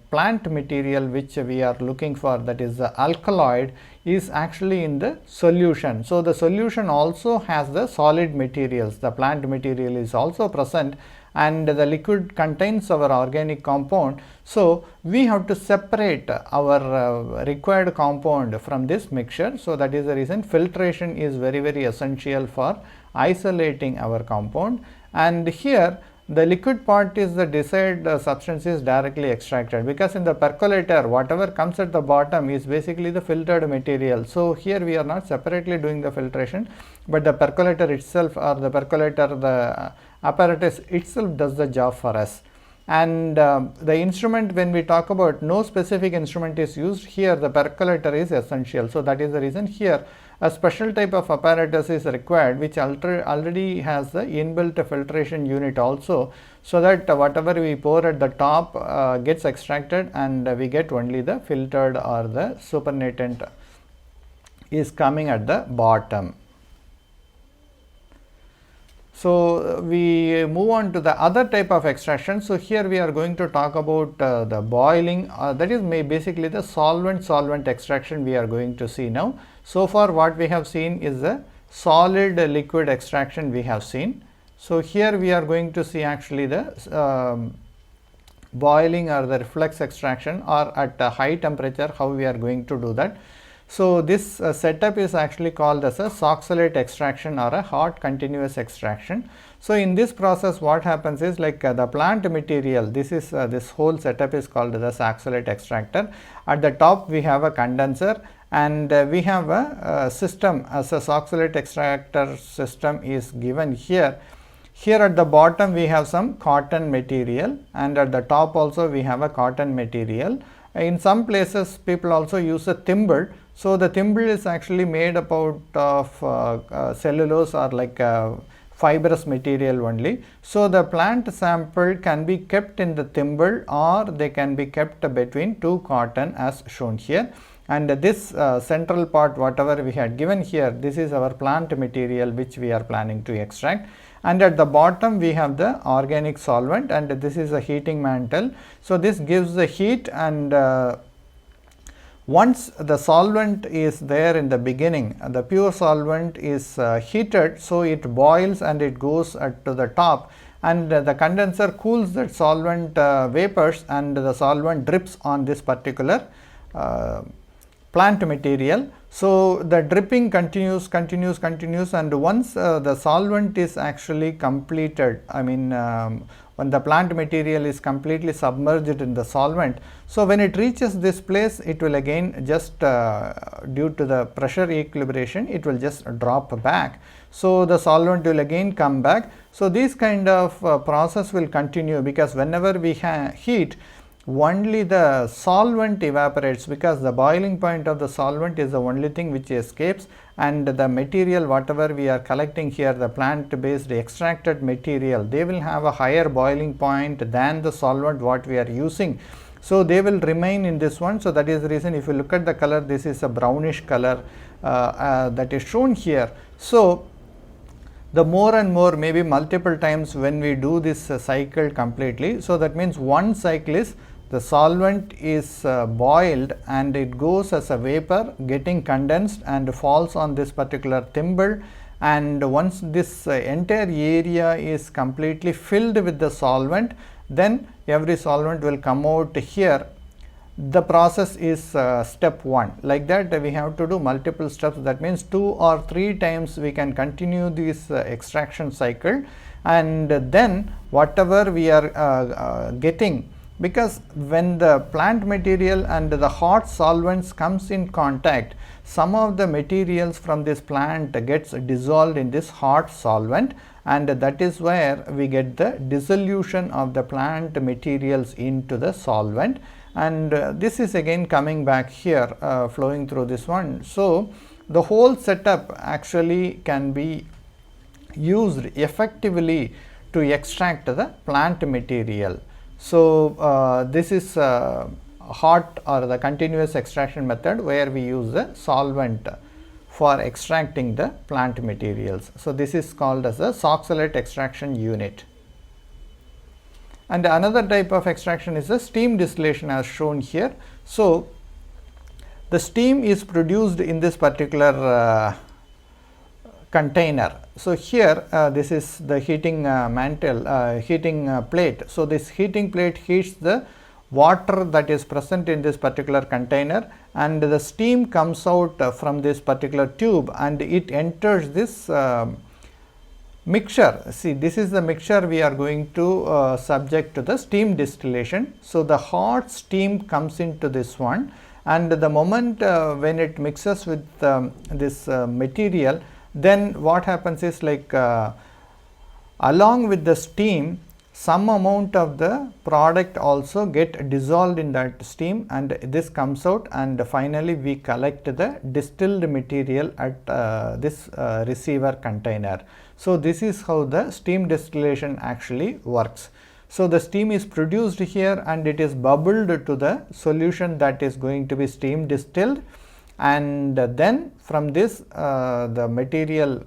plant material which we are looking for, that is the alkaloid, is actually in the solution. So, the solution also has the solid materials, the plant material is also present, and the liquid contains our organic compound. So, we have to separate our required compound from this mixture. So, that is the reason filtration is very essential for isolating our compound. And here the liquid part is the desired substance is directly extracted, because in the percolator whatever comes at the bottom is basically the filtered material. So, here we are not separately doing the filtration, but the percolator itself, or the percolator, the apparatus itself does the job for us. And the instrument, when we talk about, no specific instrument is used here, the percolator is essential. So, that is the reason here a special type of apparatus is required, which already has the inbuilt filtration unit also, so that whatever we pour at the top gets extracted, and we get only the filtered or the supernatant is coming at the bottom. So, we move on to the other type of extraction. So, here we are going to talk about the boiling, that is basically the solvent extraction we are going to see now. So far what we have seen is the solid liquid extraction we have seen. So, here we are going to see actually the boiling or the reflux extraction, or at a high temperature how we are going to do that. So, this setup is actually called as a oxalate extraction or a hot continuous extraction. So, in this process what happens is like the plant material, this whole setup is called as oxalate extractor. At the top we have a condenser, and we have a system as a oxalate extractor system is given here. Here at the bottom we have some cotton material, and at the top also we have a cotton material. In some places people also use a thimble. So, the thimble is actually made up out of cellulose or like fibrous material only. So, the plant sample can be kept in the thimble, or they can be kept between two cotton as shown here. And this central part whatever we had given here, this is our plant material which we are planning to extract. And at the bottom we have the organic solvent, and this is a heating mantle. So, this gives the heat, and once the solvent is there in the beginning, the pure solvent is heated, so it boils and it goes to the top, and the condenser cools that solvent vapors, and the solvent drips on this particular plant material. So, the dripping continues, and once the solvent is actually completed, I mean when the plant material is completely submerged in the solvent. So, when it reaches this place, it will again just due to the pressure equilibration, it will just drop back. So, the solvent will again come back. So, this kind of process will continue, because whenever we heat, only the solvent evaporates, because the boiling point of the solvent is the only thing which escapes, and the material whatever we are collecting here, the plant based extracted material, they will have a higher boiling point than the solvent what we are using. So, they will remain in this one. So, that is the reason if you look at the color, this is a brownish color that is shown here. So, the more and more, maybe multiple times when we do this cycle completely. So, that means one cycle is the solvent is boiled, and it goes as a vapor getting condensed and falls on this particular thimble, and once this entire area is completely filled with the solvent, then every solvent will come out here. The process is step 1. Like that we have to do multiple steps. That means 2 or 3 times we can continue this extraction cycle, and then whatever we are getting, because when the plant material and the hot solvents comes in contact, some of the materials from this plant gets dissolved in this hot solvent, and that is where we get the dissolution of the plant materials into the solvent, and this is again coming back here flowing through this one. So, the whole setup actually can be used effectively to extract the plant material. So, this is hot or the continuous extraction method, where we use the solvent for extracting the plant materials. So, this is called as a oxalate extraction unit. And another type of extraction is the steam distillation, as shown here. So, the steam is produced in this particular container. So, here this is the heating mantle, heating plate. So, this heating plate heats the water that is present in this particular container, and the steam comes out from this particular tube, and it enters this mixture. See, this is the mixture we are going to subject to the steam distillation. So, the hot steam comes into this one, and the moment when it mixes with this material, then what happens is like along with the steam, some amount of the product also get dissolved in that steam, and this comes out, and finally we collect the distilled material at this receiver container. So, this is how the steam distillation actually works. So, the steam is produced here, and it is bubbled to the solution that is going to be steam distilled, and then from this the material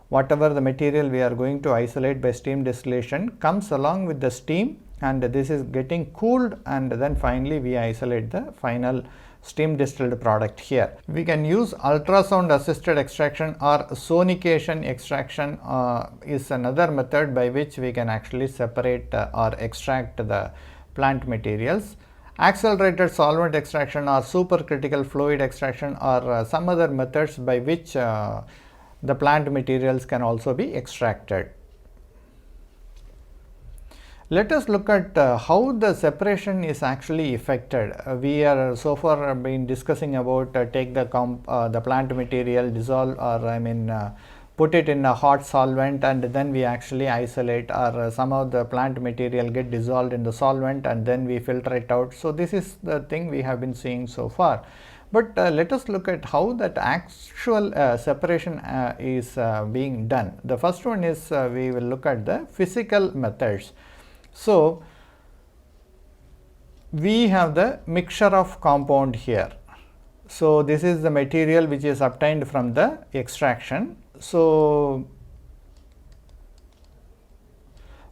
whatever the material we are going to isolate by steam distillation comes along with the steam, and this is getting cooled, and then finally we isolate the final steam distilled product here. We can use ultrasound assisted extraction or sonication extraction is another method by which we can actually separate or extract the plant materials. Accelerated solvent extraction or supercritical fluid extraction are some other methods by which the plant materials can also be extracted. Let us look at how the separation is actually effected. We are so far been discussing about take the plant material, dissolve, or put it in a hot solvent, and then we actually isolate, or some of the plant material get dissolved in the solvent and then we filter it out. So this is the thing we have been seeing so far. But let us look at how that actual separation is being done. The first one is we will look at the physical methods. So we have the mixture of compound here. So this is the material which is obtained from the extraction. So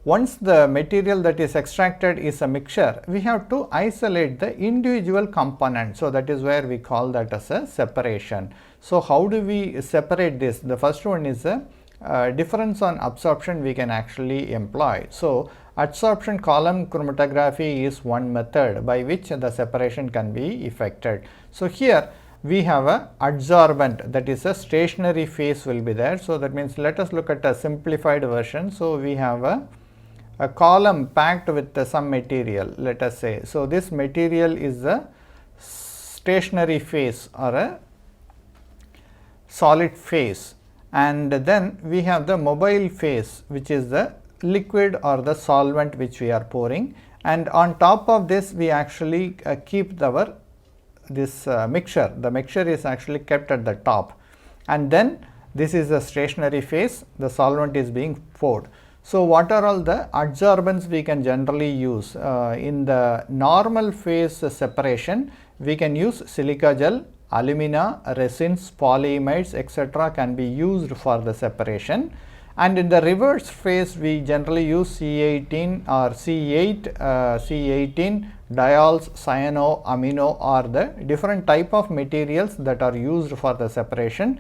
once the material that is extracted is a mixture, we have to isolate the individual components. So that is where we call that as a separation. So how do we separate this? The first one is a difference on absorption we can actually employ. So adsorption column chromatography is one method by which the separation can be effected. So here we have a adsorbent, that is a stationary phase will be there. So that means let us look at a simplified version. So we have a column packed with some material, let us say. So this material is a stationary phase or a solid phase, and then we have the mobile phase, which is the liquid or the solvent which we are pouring, and on top of this we actually keep this mixture. The mixture is actually kept at the top, and then this is a stationary phase, the solvent is being poured. So what are all the adsorbents we can generally use? In the normal phase separation, we can use silica gel, alumina, resins, polyamides, etc. can be used for the separation. And in the reverse phase, we generally use C18 or C8, C18, diols, cyano, amino are the different type of materials that are used for the separation.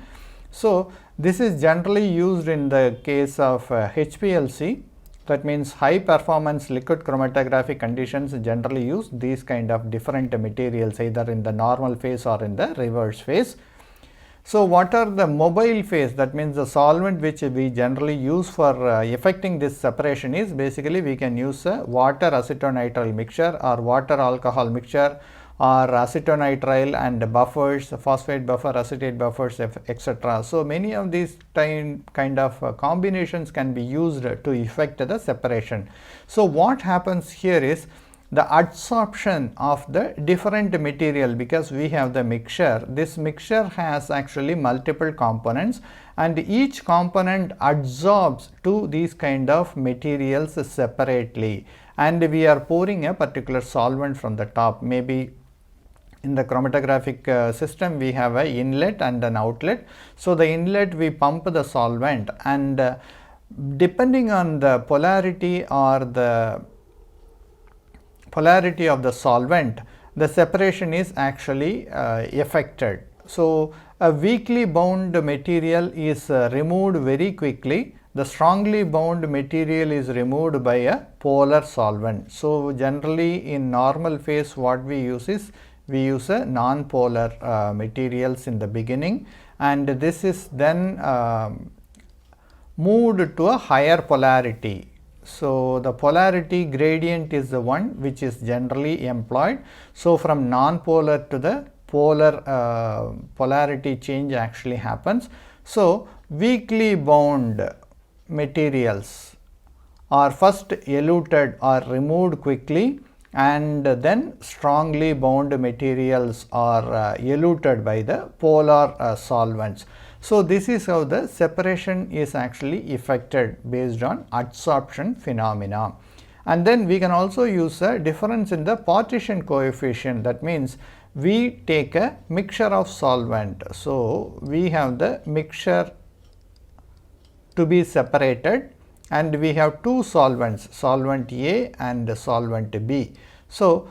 So this is generally used in the case of HPLC, that means high performance liquid chromatography conditions generally use these kind of different materials either in the normal phase or in the reverse phase. So what are the mobile phase? That means the solvent which we generally use for effecting this separation is basically we can use a water acetonitrile mixture or water alcohol mixture or acetonitrile and buffers, phosphate buffer, acetate buffers, etc. So many of these kind of combinations can be used to effect the separation. So what happens here is the adsorption of the different material, because we have the mixture. This mixture has actually multiple components and each component adsorbs to these kind of materials separately, and we are pouring a particular solvent from the top. Maybe in the chromatographic system we have an inlet and an outlet. So the inlet we pump the solvent, and depending on the polarity or the polarity of the solvent, the separation is actually effected. So a weakly bound material is removed very quickly. The strongly bound material is removed by a polar solvent. So generally in normal phase what we use is we use a non-polar materials in the beginning, and this is then moved to a higher polarity. So the polarity gradient is the one which is generally employed. So from non-polar to the polar polarity change actually happens. So weakly bound materials are first eluted or removed quickly, and then strongly bound materials are eluted by the polar solvents. So this is how the separation is actually effected based on adsorption phenomena. And then we can also use a difference in the partition coefficient. That means we take a mixture of solvent. So we have the mixture to be separated, and we have two solvents, solvent A and solvent B. So,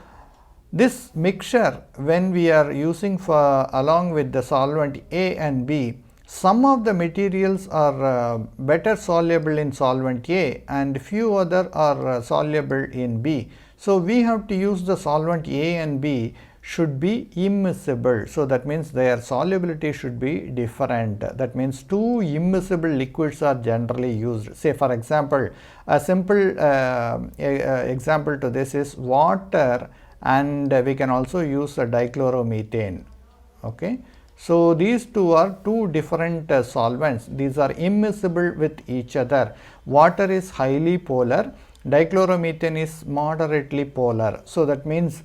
this mixture, when we are using for along with the solvent A and B, some of the materials are better soluble in solvent A and few other are soluble in B. So, we have to use the solvent A and B should be immiscible. So, that means their solubility should be different. That means two immiscible liquids are generally used. Say for example, a simple example to this is water, and we can also use a dichloromethane. Okay. So, these two are two different solvents. These are immiscible with each other. Water is highly polar, dichloromethane is moderately polar. So, that means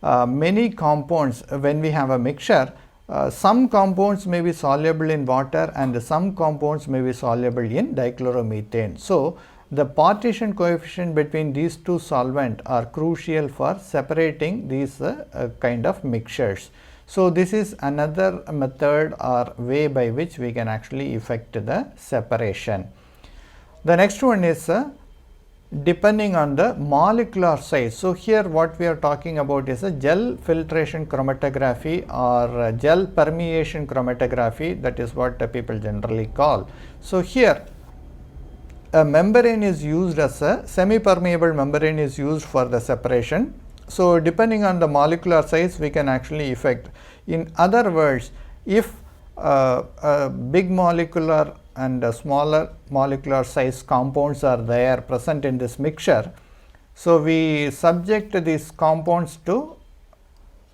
many compounds, when we have a mixture, some compounds may be soluble in water and some compounds may be soluble in dichloromethane. So, the partition coefficient between these two solvents are crucial for separating these kind of mixtures. So, this is another method or way by which we can actually effect the separation. The next one is depending on the molecular size. So, here what we are talking about is a gel filtration chromatography or gel permeation chromatography, that is what people generally call. So, here a membrane is used as a semi-permeable membrane is used for the separation. So, depending on the molecular size we can actually effect. In other words, if a big molecular and a smaller molecular size compounds are there present in this mixture, so we subject these compounds to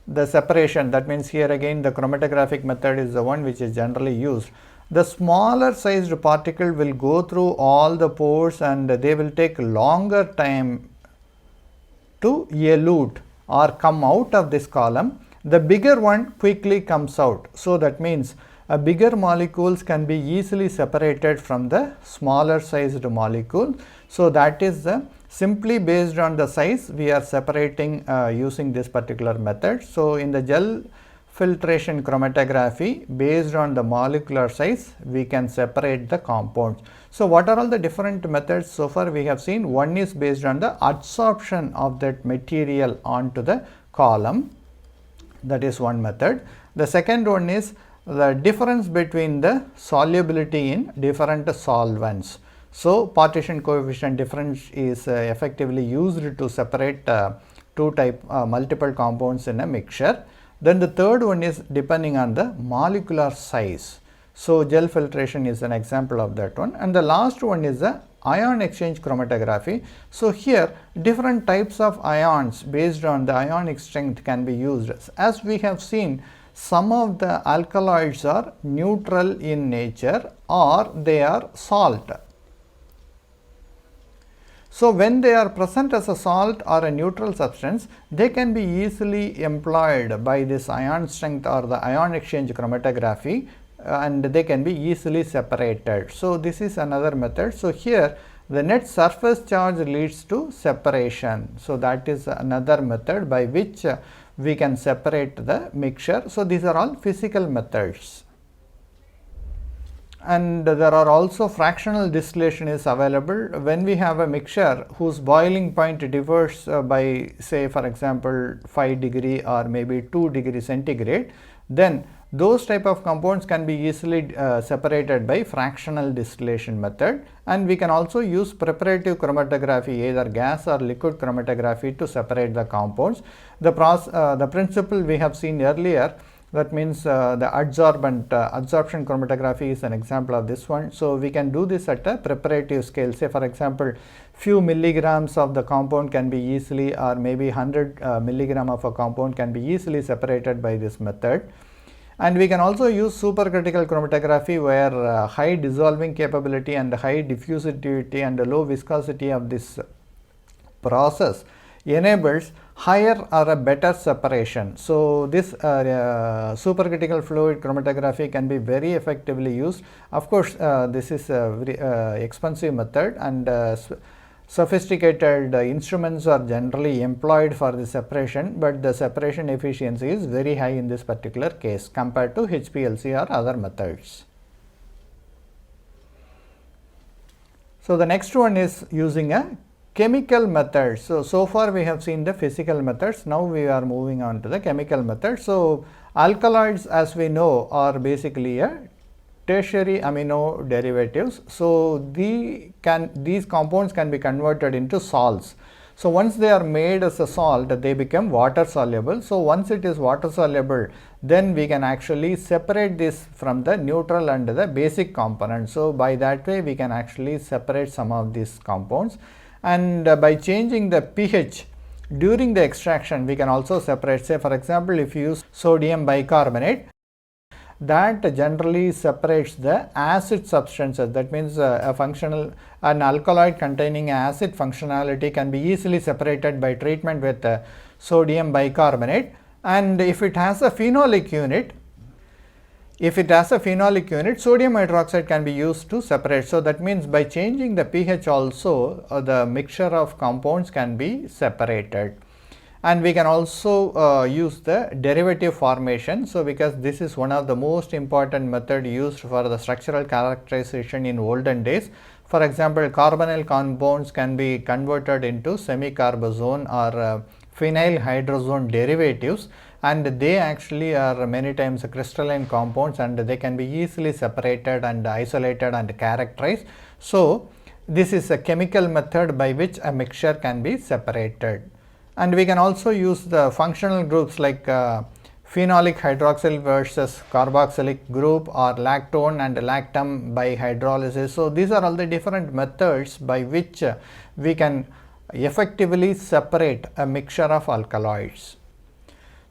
the separation. That means, here again the chromatographic method is the one which is generally used. The smaller sized particle will go through all the pores and they will take longer time to elute or come out of this column. The bigger one quickly comes out. So, that means bigger molecules can be easily separated from the smaller sized molecule. So, that is simply based on the size we are separating using this particular method. So, in the gel filtration chromatography, based on the molecular size we can separate the compounds. So, what are all the different methods? So far we have seen one is based on the adsorption of that material onto the column, that is one method. The second one is the difference between the solubility in different solvents. So, partition coefficient difference is effectively used to separate multiple compounds in a mixture. Then the third one is depending on the molecular size. So, gel filtration is an example of that one, and the last one is the ion exchange chromatography. So, here different types of ions based on the ionic strength can be used. As we have seen, some of the alkaloids are neutral in nature or they are salt. So, when they are present as a salt or a neutral substance, they can be easily employed by this ion strength or the ion exchange chromatography, and they can be easily separated. So, this is another method. So, here the net surface charge leads to separation. So, that is another method by which we can separate the mixture. So, these are all physical methods. And there are also fractional distillation is available. When we have a mixture whose boiling point differs by, say for example 5 degree or maybe 2 degree centigrade, then those type of compounds can be easily separated by fractional distillation method. And we can also use preparative chromatography, either gas or liquid chromatography, to separate the compounds. The principle we have seen earlier, that means the adsorption chromatography is an example of this one. So, we can do this at a preparative scale. Say for example, few milligrams of the compound can be easily, or maybe 100 milligram of a compound can be easily separated by this method. And we can also use supercritical chromatography, where high dissolving capability and high diffusivity and low viscosity of this process enables higher or a better separation. So, this supercritical fluid chromatography can be very effectively used. Of course, this is a very expensive method, and sophisticated instruments are generally employed for the separation, but the separation efficiency is very high in this particular case compared to HPLC or other methods. So, the next one is using a chemical method. So far we have seen the physical methods, now we are moving on to the chemical method. So, alkaloids, as we know, are basically a tertiary amino derivatives. So, these compounds can be converted into salts. So, once they are made as a salt, they become water soluble. So, once it is water soluble, then we can actually separate this from the neutral and the basic components. So, by that way we can actually separate some of these compounds, and by changing the pH during the extraction we can also separate. Say for example, if you use sodium bicarbonate, that generally separates the acid substances. That means an alkaloid containing acid functionality can be easily separated by treatment with sodium bicarbonate. And if it has a phenolic unit, sodium hydroxide can be used to separate. So, that means by changing the pH also the mixture of compounds can be separated. And we can also use the derivative formation. So, because this is one of the most important method used for the structural characterization in olden days. For example, carbonyl compounds can be converted into semicarbazone or phenyl hydrazone derivatives, and they actually are many times crystalline compounds, and they can be easily separated and isolated and characterized. So, this is a chemical method by which a mixture can be separated. And we can also use the functional groups like phenolic hydroxyl versus carboxylic group, or lactone and lactam by hydrolysis. So, these are all the different methods by which we can effectively separate a mixture of alkaloids.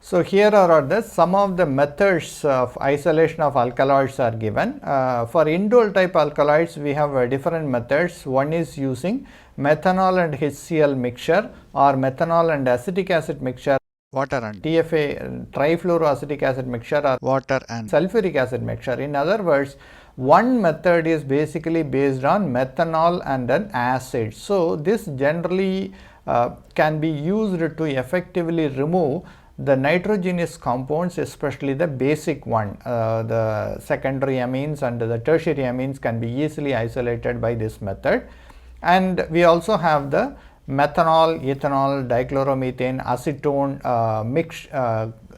So, here are some of the methods of isolation of alkaloids are given. For indole type alkaloids, we have different methods. One is using methanol and HCl mixture, or methanol and acetic acid mixture, water and TFA trifluoroacetic acid mixture, or water and sulfuric acid mixture. In other words, one method is basically based on methanol and an acid. So, this generally can be used to effectively remove the nitrogenous compounds, especially the basic one. The secondary amines and the tertiary amines can be easily isolated by this method. And we also have the methanol, ethanol, dichloromethane, acetone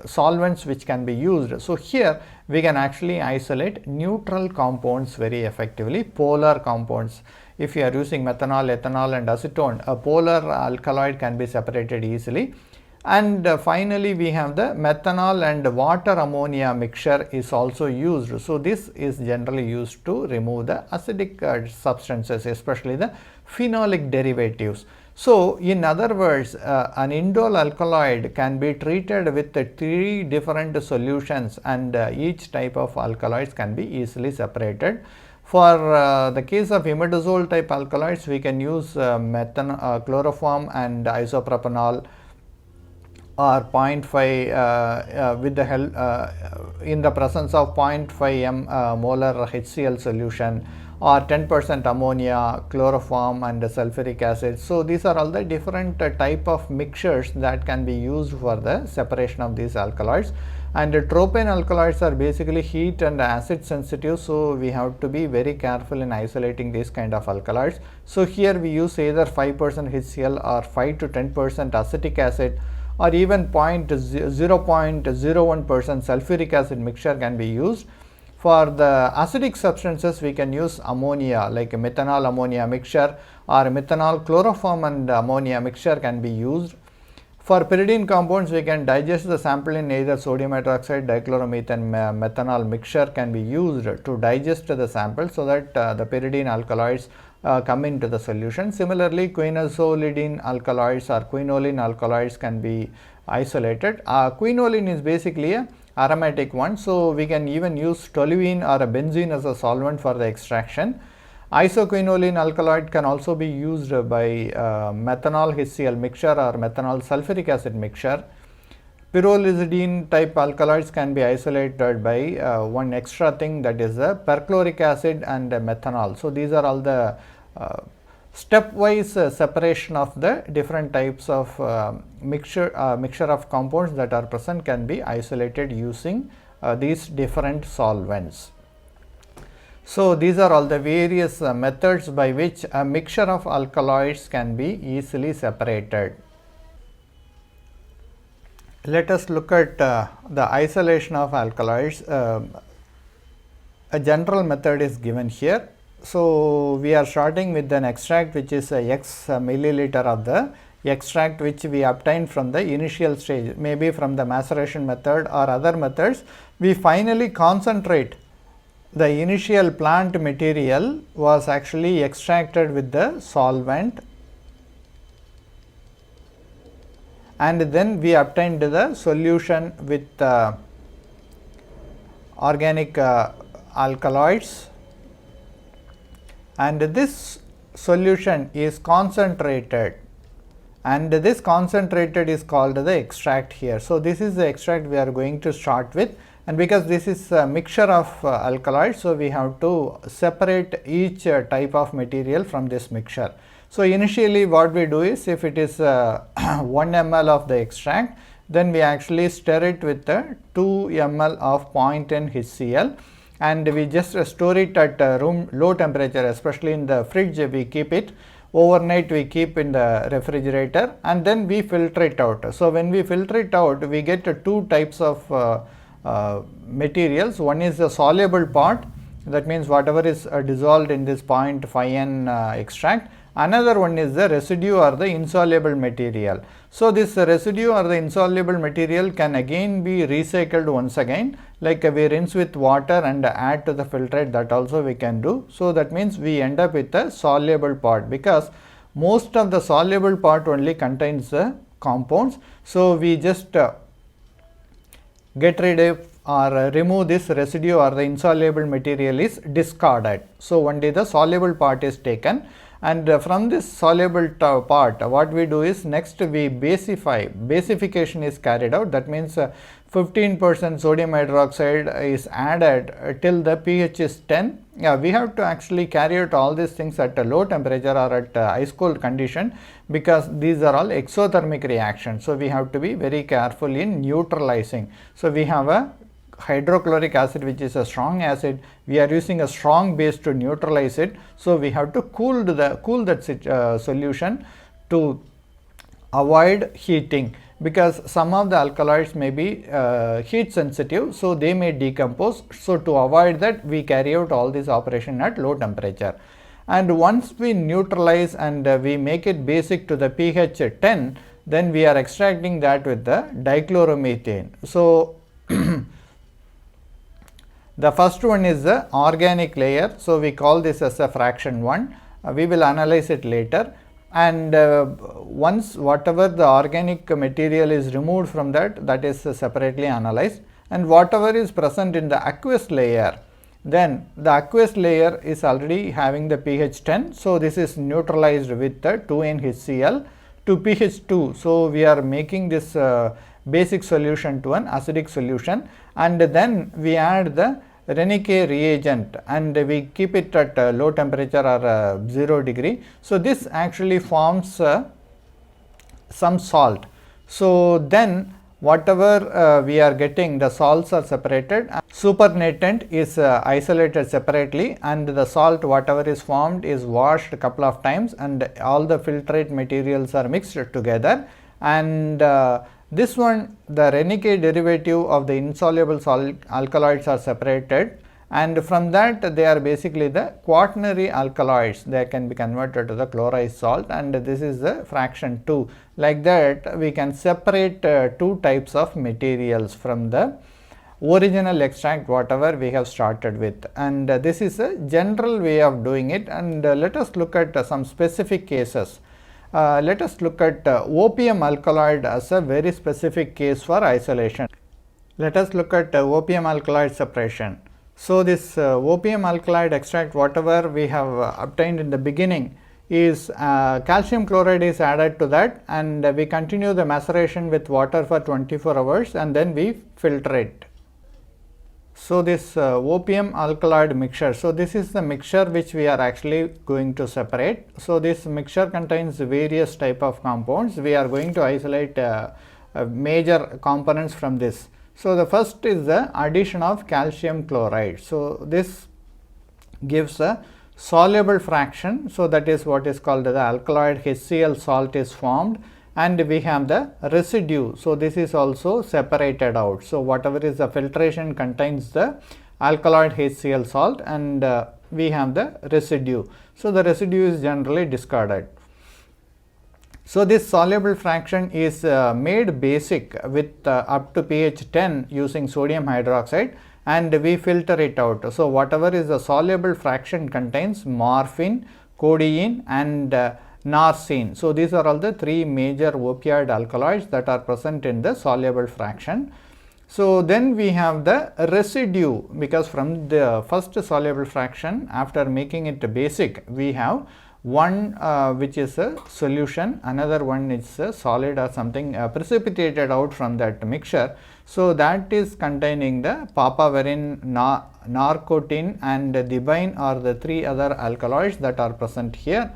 solvents which can be used. So, here we can actually isolate neutral compounds very effectively, polar compounds. If you are using methanol, ethanol and acetone, a polar alkaloid can be separated easily. And finally, we have the methanol and water ammonia mixture is also used. So, this is generally used to remove the acidic substances, especially the phenolic derivatives. So, in other words, an indole alkaloid can be treated with 3 different solutions, and each type of alkaloids can be easily separated. For the case of imidazole type alkaloids, we can use chloroform and isopropanol, or 0.5 with the help in the presence of 0.5 m molar HCl solution, or 10% ammonia, chloroform and sulfuric acid. So, these are all the different type of mixtures that can be used for the separation of these alkaloids. And tropane alkaloids are basically heat and acid sensitive. So, we have to be very careful in isolating these kind of alkaloids. So, here we use either 5% HCl or 5 to 10% acetic acid, or even 0.01% sulfuric acid mixture can be used. For the acidic substances, we can use ammonia, like methanol ammonia mixture, or methanol chloroform and ammonia mixture can be used. For pyridine compounds, we can digest the sample in either sodium hydroxide, dichloromethane, methanol mixture can be used to digest the sample, so that the pyridine alkaloids come into the solution. Similarly, quinazolidine alkaloids or quinoline alkaloids can be isolated. Quinoline is basically a aromatic one, so we can even use toluene or a benzene as a solvent for the extraction. Isoquinoline alkaloid can also be used by methanol HCl mixture or methanol sulfuric acid mixture. Pyrrolizidine type alkaloids can be isolated by one extra thing, that is perchloric acid and methanol. So, these are all the stepwise separation of the different types of mixture of compounds that are present can be isolated using these different solvents. So, these are all the various methods by which a mixture of alkaloids can be easily separated. Let us look at the isolation of alkaloids. A general method is given here. So, we are starting with an extract which is x milliliter of the extract which we obtained from the initial stage, maybe from the maceration method or other methods. We finally concentrate the initial plant material was actually extracted with the solvent, and then we obtained the solution with organic alkaloids, and this solution is concentrated, and this concentrated is called the extract here. So, this is the extract we are going to start with, and because this is a mixture of alkaloids, so we have to separate each type of material from this mixture. So, initially what we do is, if it is 1 ml of the extract, then we actually stir it with 2 ml of 0.10 HCl, and we just store it at room low temperature, especially in the fridge. We keep it overnight, we keep in the refrigerator, and then we filter it out. So, when we filter it out, we get two types of materials. One is the soluble part, that means whatever is dissolved in this 0.5N extract. Another one is the residue or the insoluble material. So, this residue or the insoluble material can again be recycled once again, like we rinse with water and add to the filtrate, that also we can do. So, that means we end up with a soluble part, because most of the soluble part only contains the compounds. So, we just get rid of or remove this residue or the insoluble material is discarded. So, only the soluble part is taken, and from this soluble part, what we do is, next we basification is carried out. That means 15% sodium hydroxide is added till the pH is 10. We have to actually carry out all these things at a low temperature or at ice cold condition, because these are all exothermic reactions. So, we have to be very careful in neutralizing. So, we have a hydrochloric acid which is a strong acid, we are using a strong base to neutralize it. So, we have to cool that solution to avoid heating, because some of the alkaloids may be heat sensitive, so they may decompose. So, to avoid that, we carry out all this operation at low temperature, and once we neutralize and we make it basic to the pH 10, then we are extracting that with the dichloromethane. So, the first one is the organic layer. So, we call this as a fraction 1. We will analyze it later, and once whatever the organic material is removed from that, that is separately analyzed, and whatever is present in the aqueous layer, then the aqueous layer is already having the pH 10. So, this is neutralized with the 2NHCl to pH 2. So, we are making this basic solution to an acidic solution, and then we add the Renique reagent and we keep it at low temperature or 0 degree. So, this actually forms some salt. So, then whatever we are getting, the salts are separated, supernatant is isolated separately, and the salt whatever is formed is washed a couple of times, and all the filtrate materials are mixed together, and this one, the Renique derivative of the insoluble alkaloids are separated, and from that they are basically the quaternary alkaloids. They can be converted to the chloride salt, and this is the fraction 2. Like that, we can separate two types of materials from the original extract whatever we have started with, and this is a general way of doing it. And let us look at some specific cases. Let us look at opium alkaloid as a very specific case for isolation. Let us look at opium alkaloid separation. So, this opium alkaloid extract whatever we have obtained in the beginning is calcium chloride is added to that, and we continue the maceration with water for 24 hours, and then we filter it. So, this opium alkaloid mixture. So, this is the mixture which we are actually going to separate. So, this mixture contains various type of compounds. We are going to isolate major components from this. So, the first is the addition of calcium chloride. So, this gives a soluble fraction. So, that is what is called the alkaloid HCl salt is formed, and we have the residue. So, this is also separated out. So, whatever is the filtration contains the alkaloid HCl salt, and we have the residue. So, the residue is generally discarded. So, this soluble fraction is made basic with up to pH 10 using sodium hydroxide, and we filter it out. So, whatever is the soluble fraction contains morphine, codeine, and narcine. So, these are all the three major opioid alkaloids that are present in the soluble fraction. So, then we have the residue, because from the first soluble fraction, after making it basic, we have one which is a solution, another one is a solid or something precipitated out from that mixture. So, that is containing the papaverine, narcotin, and thibine are the three other alkaloids that are present here.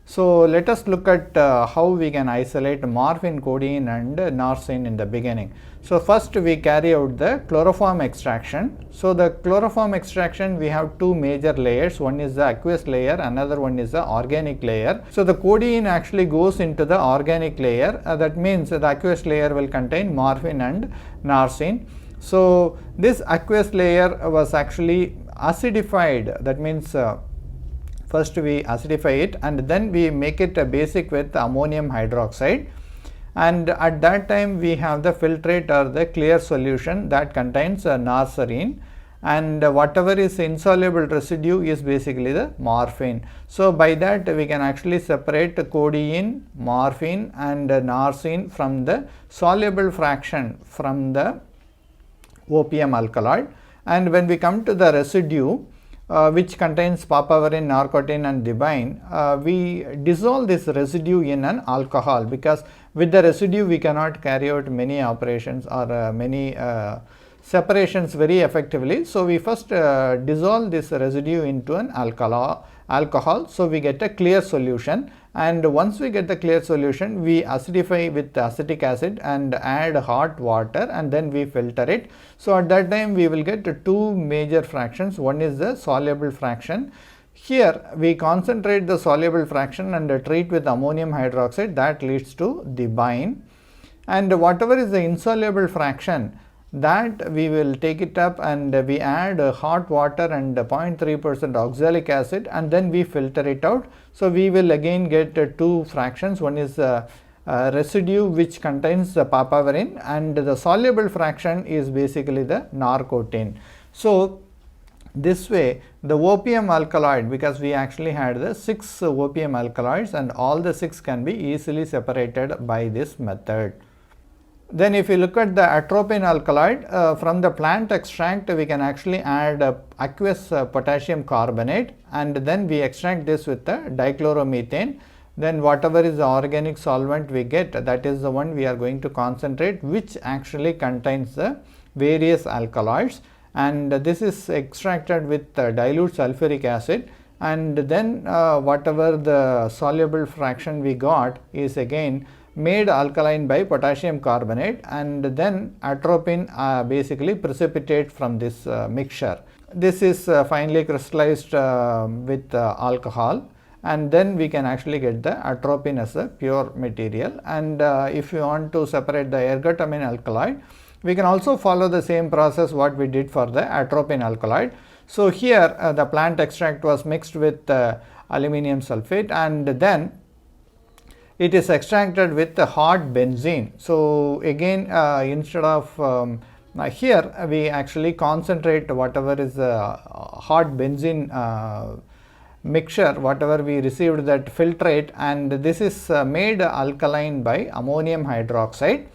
So, let us look at how we can isolate morphine, codeine, and narcine in the beginning. So, first we carry out the chloroform extraction. So, the chloroform extraction, we have two major layers, one is the aqueous layer, another one is the organic layer. So, the codeine actually goes into the organic layer, that means the aqueous layer will contain morphine and narcine. So, this aqueous layer was actually acidified, that means first we acidify it and then we make it basic with ammonium hydroxide, and at that time we have the filtrate or the clear solution that contains narcine, and whatever is insoluble residue is basically the morphine. So, by that we can actually separate codeine, morphine, and narcine from the soluble fraction from the opium alkaloid. And when we come to the residue, which contains papaverine, narcotin, and thibine, we dissolve this residue in an alcohol, because with the residue we cannot carry out many operations or many separations very effectively. So, we first dissolve this residue into an alcohol. So, we get a clear solution, and once we get the clear solution, we acidify with acetic acid and add hot water, and then we filter it. So, at that time we will get two major fractions. One is the soluble fraction. Here we concentrate the soluble fraction and treat with ammonium hydroxide, that leads to thibine, and whatever is the insoluble fraction, that we will take it up and we add hot water and 0.3% oxalic acid, and then we filter it out. So, we will again get two fractions, one is residue which contains the papaverine, and the soluble fraction is basically the narcotin. So, this way the opium alkaloid, because we actually had the 6 opium alkaloids and all the 6 can be easily separated by this method. Then if you look at the atropine alkaloid, from the plant extract we can actually add aqueous potassium carbonate, and then we extract this with the dichloromethane. Then whatever is the organic solvent we get, that is the one we are going to concentrate, which actually contains the various alkaloids, and this is extracted with dilute sulfuric acid, and then whatever the soluble fraction we got is again made alkaline by potassium carbonate, and then atropine basically precipitate from this mixture. This is finally crystallized with alcohol, and then we can actually get the atropine as a pure material. And if you want to separate the ergotamine alkaloid, we can also follow the same process what we did for the atropine alkaloid. So, here the plant extract was mixed with aluminum sulfate, and then it is extracted with the hot benzene. So, again instead of here we actually concentrate whatever is the hot benzene mixture, whatever we received, that filtrate, and this is made alkaline by ammonium hydroxide,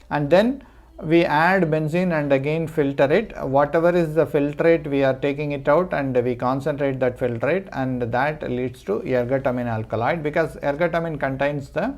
and then we add benzene and again filter it. Whatever is the filtrate we are taking it out and we concentrate that filtrate, and that leads to ergotamine alkaloid, because ergotamine contains the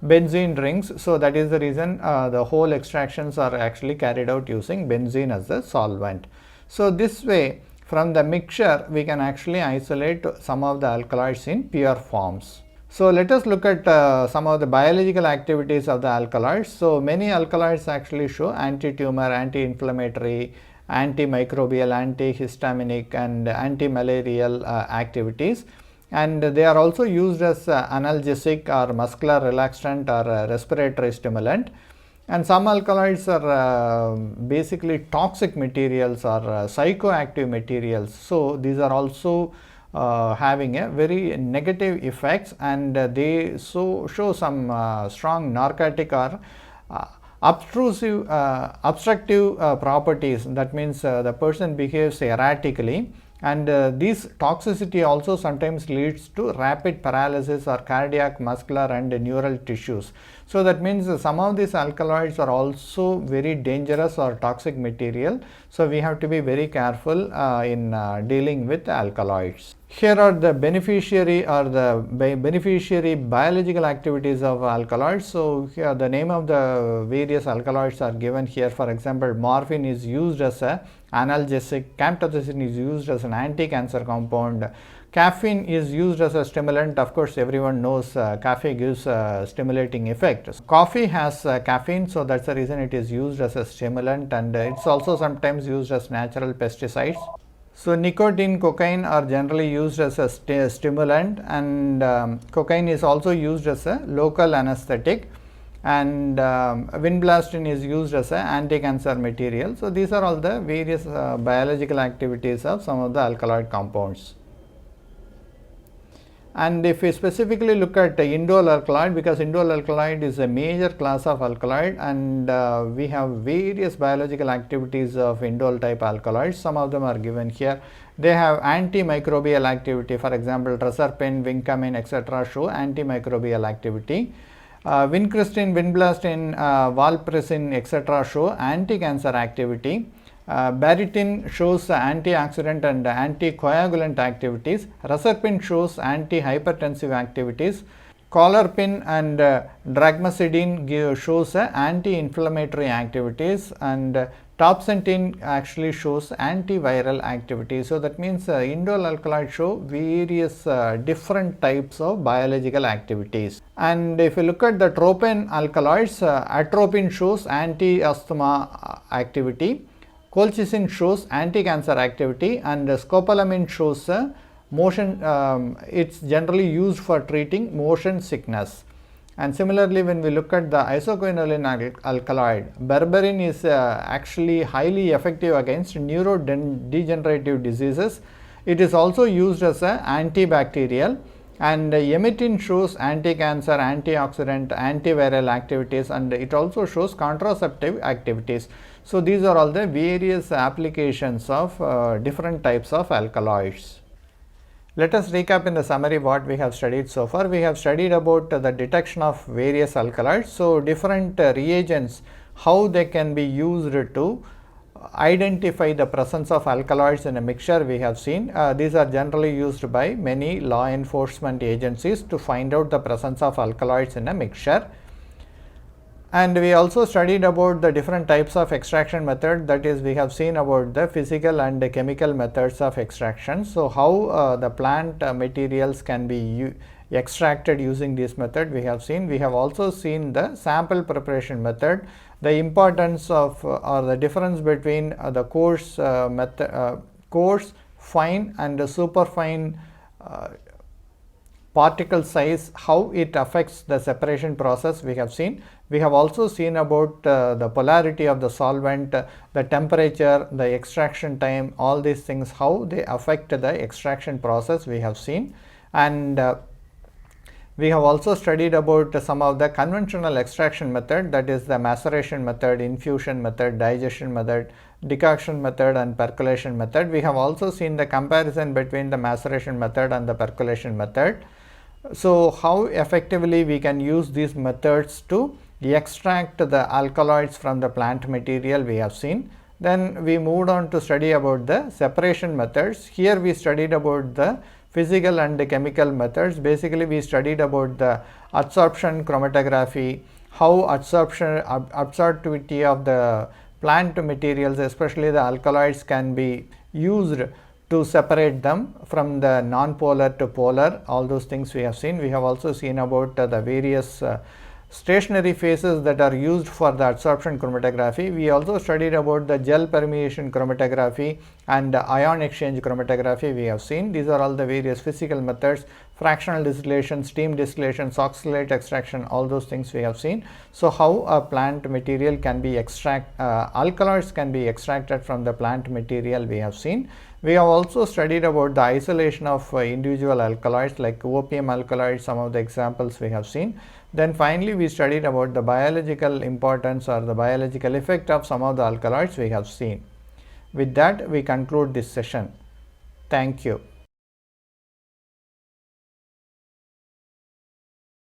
benzene rings. So, that is the reason the whole extractions are actually carried out using benzene as a solvent. So, this way from the mixture we can actually isolate some of the alkaloids in pure forms. So, let us look at some of the biological activities of the alkaloids. So, many alkaloids actually show anti-tumor, anti-inflammatory, antimicrobial, antihistaminic and antimalarial activities, and they are also used as analgesic or muscular relaxant or respiratory stimulant. And some alkaloids are basically toxic materials or psychoactive materials. So these are also having a very negative effects, and they show some strong narcotic or obstructive properties. That means the person behaves erratically, and this toxicity also sometimes leads to rapid paralysis or cardiac, muscular and neural tissues. So that means some of these alkaloids are also very dangerous or toxic material. So we have to be very careful in dealing with alkaloids. Here are the beneficiary biological activities of alkaloids. So here the name of the various alkaloids are given here. For example, morphine is used as a analgesic, camptothecin is used as an anti-cancer compound, caffeine is used as a stimulant. Of course, everyone knows caffeine gives a stimulating effect. Coffee has caffeine, so that's the reason it is used as a stimulant, and it's also sometimes used as natural pesticides. So nicotine, cocaine are generally used as a stimulant, and cocaine is also used as a local anesthetic, and vinblastine is used as an anti-cancer material. So these are all the various biological activities of some of the alkaloid compounds. And if we specifically look at indole alkaloid, because indole alkaloid is a major class of alkaloid, and we have various biological activities of indole type alkaloids. Some of them are given here. They have antimicrobial activity. For example, reserpine, vincamin, etc. show antimicrobial activity. Vincristine, vinblastine, valproisin, etc. show anti-cancer activity. Baritin shows antioxidant and anticoagulant activities. Reserpine shows antihypertensive activities. Colarpin and dragmacidine shows anti-inflammatory activities, and topsentin actually shows antiviral activity. So that means indole alkaloids show various different types of biological activities. And if you look at the tropane alkaloids, atropine shows anti-asthma activity. Colchicine shows anti-cancer activity, and scopolamine shows motion. It's generally used for treating motion sickness. And similarly, when we look at the isoquinoline alkaloid, berberin is actually highly effective against neurodegenerative diseases. It is also used as an antibacterial, and emetin shows anti-cancer, antioxidant, antiviral activities, and it also shows contraceptive activities. So these are all the various applications of different types of alkaloids. Let us recap in the summary what we have studied so far. We have studied about the detection of various alkaloids. So different reagents, how they can be used to identify the presence of alkaloids in a mixture, we have seen. These are generally used by many law enforcement agencies to find out the presence of alkaloids in a mixture. And we also studied about the different types of extraction method, that is, we have seen about the physical and the chemical methods of extraction. So how the plant materials can be extracted using this method, we have seen. We have also seen the sample preparation method, the importance of or the difference between the coarse, fine and super fine particle size, how it affects the separation process, we have seen. We have also seen about the polarity of the solvent, the temperature, the extraction time, all these things, how they affect the extraction process, we have seen. And we have also studied about some of the conventional extraction method, that is the maceration method, infusion method, digestion method, decoction method and percolation method. We have also seen the comparison between the maceration method and the percolation method. So how effectively we can use these methods to extract the alkaloids from the plant material, we have seen. Then we moved on to study about the separation methods. Here we studied about the physical and the chemical methods. Basically we studied about the adsorption chromatography, how absorptivity of the plant materials, especially the alkaloids, can be used to separate them from the non-polar to polar. All those things we have seen. We have also seen about the various stationary phases that are used for the adsorption chromatography. We also studied about the gel permeation chromatography and ion exchange chromatography we have seen. These are all the various physical methods, fractional distillation, steam distillation, oxalate extraction, all those things we have seen. So, how a plant material can be alkaloids can be extracted from the plant material we have seen. We have also studied about the isolation of individual alkaloids like opium alkaloids, some of the examples we have seen. Then finally, we studied about the biological importance or the biological effect of some of the alkaloids we have seen. With that, we conclude this session. Thank you.